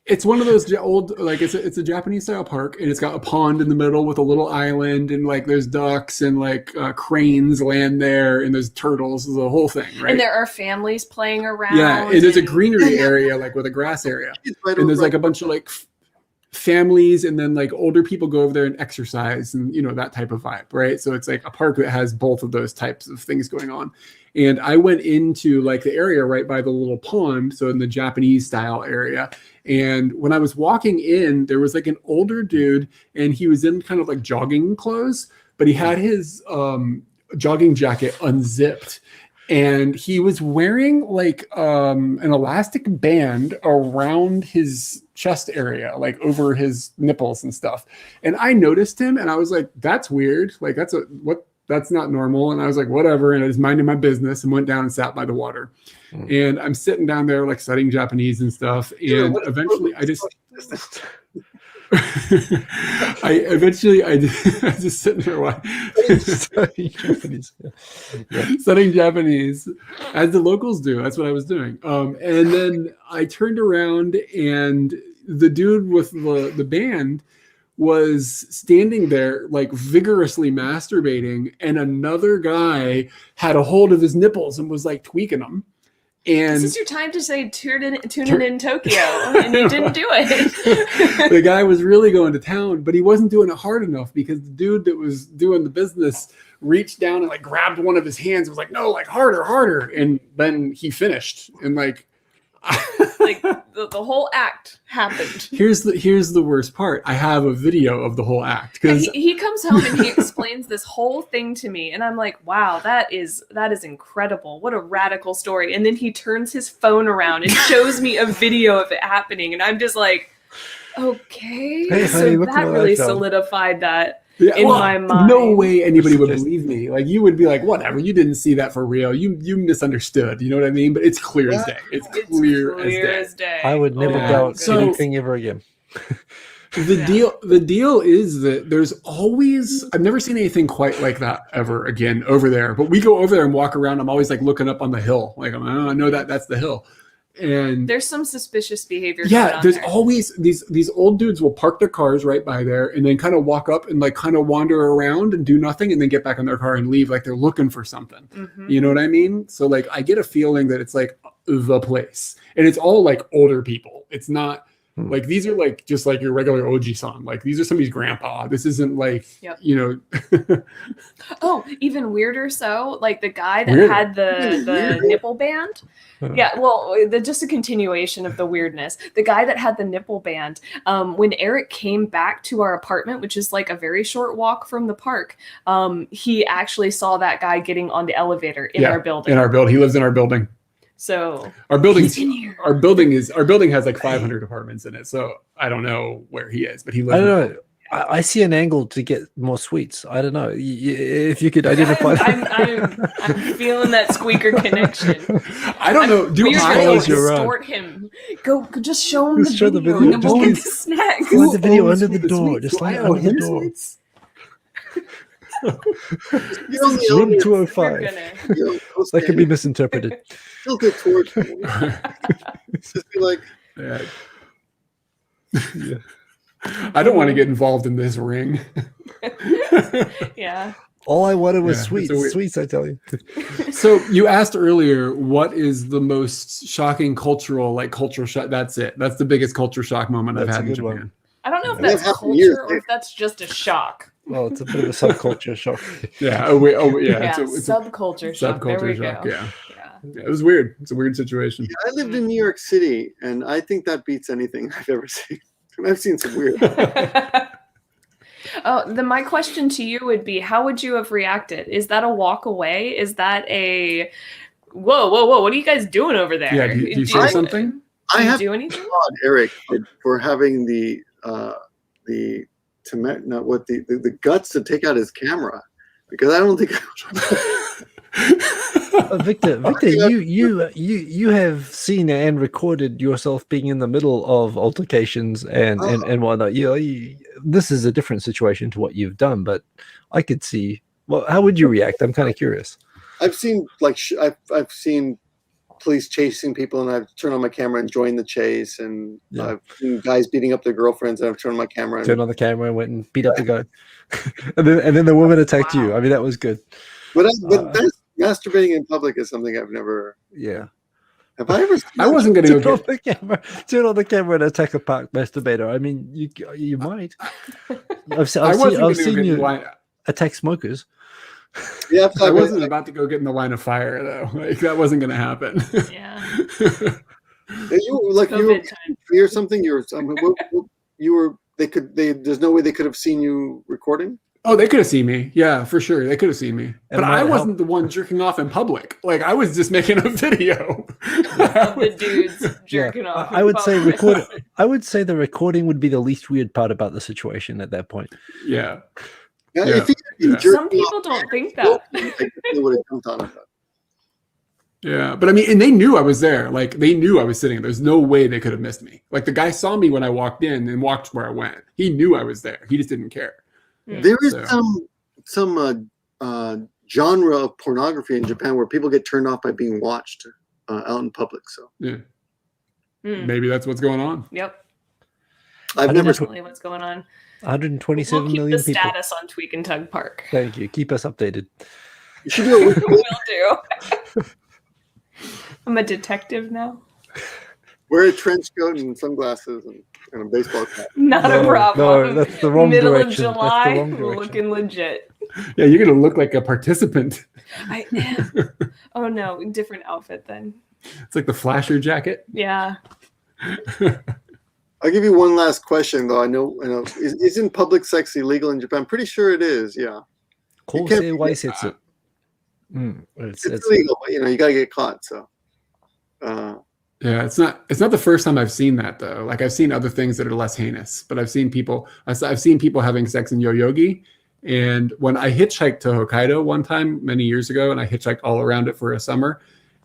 it's one of those old, like it's a Japanese style park, and it's got a pond in the middle with a little island, and like there's ducks and like cranes land there, and there's turtles, the whole thing, right? And there are families playing around. Yeah, and there's a greenery area, like with a grass area, and there's like a bunch of like families, and then like older people go over there and exercise, and that type of vibe, right? So it's like a park that has both of those types of things going on. And I went into like the area right by the little pond, so in the Japanese style area. And when I was walking in, there was like an older dude, and he was in kind of like jogging clothes, but he had his jogging jacket unzipped, and he was wearing like an elastic band around his chest area, like over his nipples and stuff. And I noticed him, and I was like, "That's weird. Like, that's not normal. And I was like, whatever. And I was minding my business and went down and sat by the water. And I'm sitting down there like studying Japanese and stuff. And eventually I just I just sitting there studying Japanese as the locals do. That's what I was doing. And then I turned around and the dude with the band was standing there like vigorously masturbating, and another guy had a hold of his nipples and was like tweaking them. And this is your time to say tune in Tokyo, and you didn't do it. The guy was really going to town, but he wasn't doing it hard enough because the dude that was doing the business reached down and like grabbed one of his hands and was like, no, like harder. And then he finished and like the whole act happened. Here's the worst part. I have a video of the whole act because he comes home and he explains this whole thing to me, and I'm like, wow, that is incredible. What a radical story. And then he turns his phone around and shows me a video of it happening, and I'm just like, okay. Hey, so honey, look at that my really iPhone. solidified that yeah, in my mind. No way anybody would believe me. Like you would be like, whatever, you didn't see that for real. You misunderstood. You know what I mean? But it's clear as day. It's clear as day. I would never doubt anything ever again. The deal is that there's always, I've never seen anything quite like that ever again over there. But we go over there and walk around. I'm always like looking up on the hill. Like I know that's the hill. And there's some suspicious behavior. Yeah, there's always these old dudes will park their cars right by there and then kind of walk up and like kind of wander around and do nothing and then get back in their car and leave like they're looking for something. Mm-hmm. You know what I mean? So like I get a feeling that it's like the place, and it's all like older people. It's not like these are like just like your regular Oji-san. Like these are somebody's grandpa. This isn't like you know. Oh, even weirder. So like the guy that had the nipple band. Yeah, well, just a continuation of the weirdness. The guy that had the nipple band, when Eric came back to our apartment, which is like a very short walk from the park, he actually saw that guy getting on the elevator in our building. In our building, he lives in our building. So our building has like 500 apartments in it. So I don't know where he is, but he lives. I don't know. I see an angle to get more sweets. I don't know if you could identify. I'm feeling that Squeaker connection. I don't know. Do I extort him? Go, just show him the video. And we'll get the snacks. Slide the video under the door. Just slide it under the door. Room 205. That could be misinterpreted. Still get towards me. Just be like, yeah. I don't want to get involved in this ring. Yeah. All I wanted was sweets. Sweets, I tell you. So you asked earlier, what is the most shocking cultural shock? That's it. That's the biggest culture shock moment I've had in Japan. One. I don't know if that's culture or if that's just a shock. Well, it's a bit of a subculture shock. Yeah. It's subculture shock. There we go. Yeah, it was weird. It's a weird situation. Yeah, I lived in New York City, and I think that beats anything I've ever seen. I've seen some weird. Then my question to you would be, how would you have reacted? Is that a walk away? Is that a whoa? What are you guys doing over there? Yeah, do you say something? I have do anything? applaud Eric for having the guts to take out his camera, because I don't think. Victor, you have seen and recorded yourself being in the middle of altercations and whatnot. This is a different situation to what you've done, but I could see. Well, how would you react? I'm kind of curious. I've seen I've seen police chasing people, and I've turned on my camera and joined the chase, and I've seen guys beating up their girlfriends, and I've turned on my camera. Turned on the camera and went and beat up the guy, and then the woman attacked you. I mean, that was good. But masturbating in public is something I've never. Yeah. Have I ever? I wasn't going to turn on the camera and attack a park masturbator. I mean, you might. I've seen you attack smokers. Yeah, I wasn't about to go get in the line of fire though. Like that wasn't going to happen. Yeah. You or something. You were. There's no way they could have seen you recording. Oh, they could have seen me. Yeah, for sure. They could have seen me. But I wasn't the one jerking off in public. Like, I was just making a video. The dudes jerking off. I would say the recording would be the least weird part about the situation at that point. Yeah. Yeah, Yeah. if he had been Yeah. jerking Some people off, don't think that. they would have jumped on him. Yeah, but I mean, and they knew I was there. Like they knew I was sitting. There's no way they could have missed me. Like the guy saw me when I walked in and walked where I went. He knew I was there. He just didn't care. There is So- some genre of pornography in Japan where people get turned off by being watched out in public. So Yeah, Mm. maybe that's what's going on. Yep. I've I never. don't know. Definitely what's going on. 127 We'll keep million the people. status on Tweak and Tug Park. Thank you. Keep us updated. You should do it. Will do. I'm a detective now. Wear a trench coat and sunglasses and a baseball cap. Not a No, problem. no, that's the wrong Middle direction. of That's the July, wrong direction. looking legit. Yeah, you're gonna look like a participant. I am. Oh no, different outfit then. It's like the flasher jacket. Yeah. I'll give you one last question, though. I know isn't public sex illegal in Japan? I'm pretty sure it is. Yeah, can't Kosei forget waisetsu. It's it's illegal, but you got to get caught. So, Yeah, it's not the first time I've seen that though. Like I've seen other things that are less heinous, but I've seen people having sex in yoyogi. And when I hitchhiked to Hokkaido one time many years ago, and I hitchhiked all around it for a summer,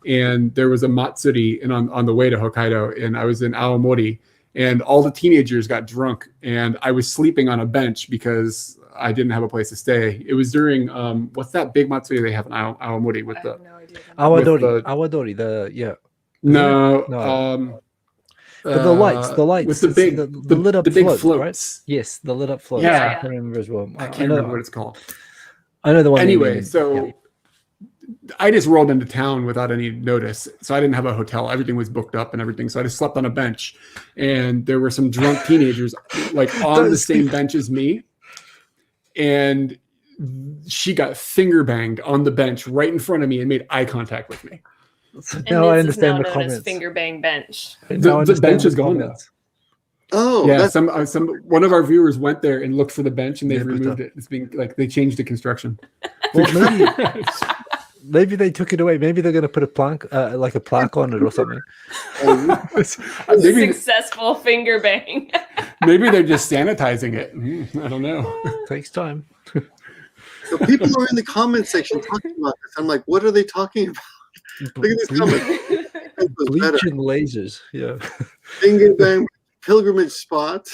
and there was a matsuri and on the way to Hokkaido, and I was in Aomori, and all the teenagers got drunk, and I was sleeping on a bench because I didn't have a place to stay. It was during what's that big matsuri they have in Aomori with I the have no idea. Awadori, no, No. But the lights with the big the lit up the big floats, floats. right? Yes, the lit up floats. Yeah. I remember as well. I can't remember what it's called. I know the one. you Anyway, mean. so Yeah. I just rolled into town without any notice. So I didn't have a hotel. Everything was booked up and everything. So I just slept on a bench. And there were some drunk teenagers like on the same bench as me. And she got finger banged on the bench right in front of me and made eye contact with me. And Now I this understand is the now known as comments. finger bang bench. Now I The understand bench is the gone now. comments. oh, Yeah, that's some one of our viewers went there and looked for the bench and they've Yeah, but removed it. It's being like they changed the construction. Well, maybe they took it away. Maybe they're going to put a plaque, like a plaque on it or something. maybe Successful finger bang. maybe they're just sanitizing it. I don't know. Takes time. so people are in the comment section talking about this. I'm like, what are they talking about? Look at this comment. It was better. Bleach and lasers. Yeah. Finger bang pilgrimage spot.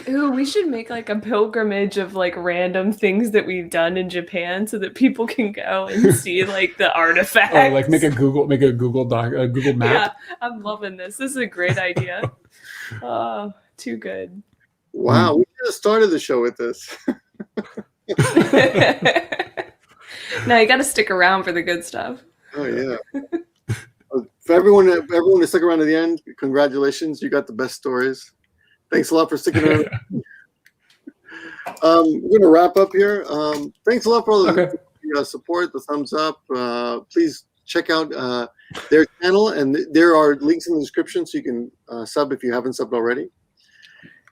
Ooh, we should make like a pilgrimage of like random things that we've done in Japan so that people can go and see like the artifacts. Oh, like make a Google doc, a Google map. Yeah, I'm loving this. This is a great idea. Oh, too good. Wow, we should have started the show with this. Now you got to stick around for the good stuff. Oh yeah. For everyone to stick around to the end, congratulations! You got the best stories. Thanks a lot for sticking around. We're gonna wrap up here. Thanks a lot for all the support, the thumbs up. Please check out their channel, and there are links in the description so you can sub if you haven't subbed already.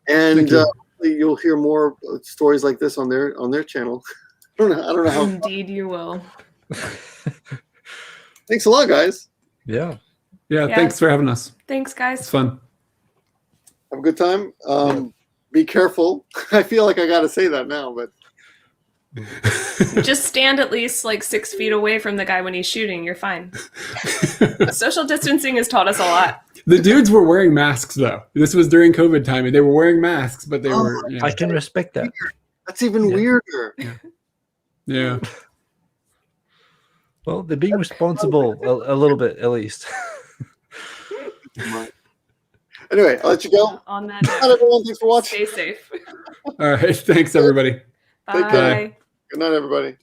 And you'll hear more stories like this on their channel. I don't know how. Indeed, you will. Thanks a lot, guys. Yeah. Yeah, thanks for having us. Thanks, guys. It's fun. Have a good time. Be careful. I feel like I got to say that now, but Just stand at least like 6 feet away from the guy when he's shooting. You're fine. Social distancing has taught us a lot. The dudes were wearing masks though. This was during COVID time, and they were wearing masks, but they were. Yeah. I can respect that. that's even weirder. Yeah. Well, they're being responsible a little bit, at least. Anyway, I'll let you go. On that Not note, everyone. Thanks for watching. stay safe. All right. Thanks, everybody. Take care. Bye. Good night, everybody.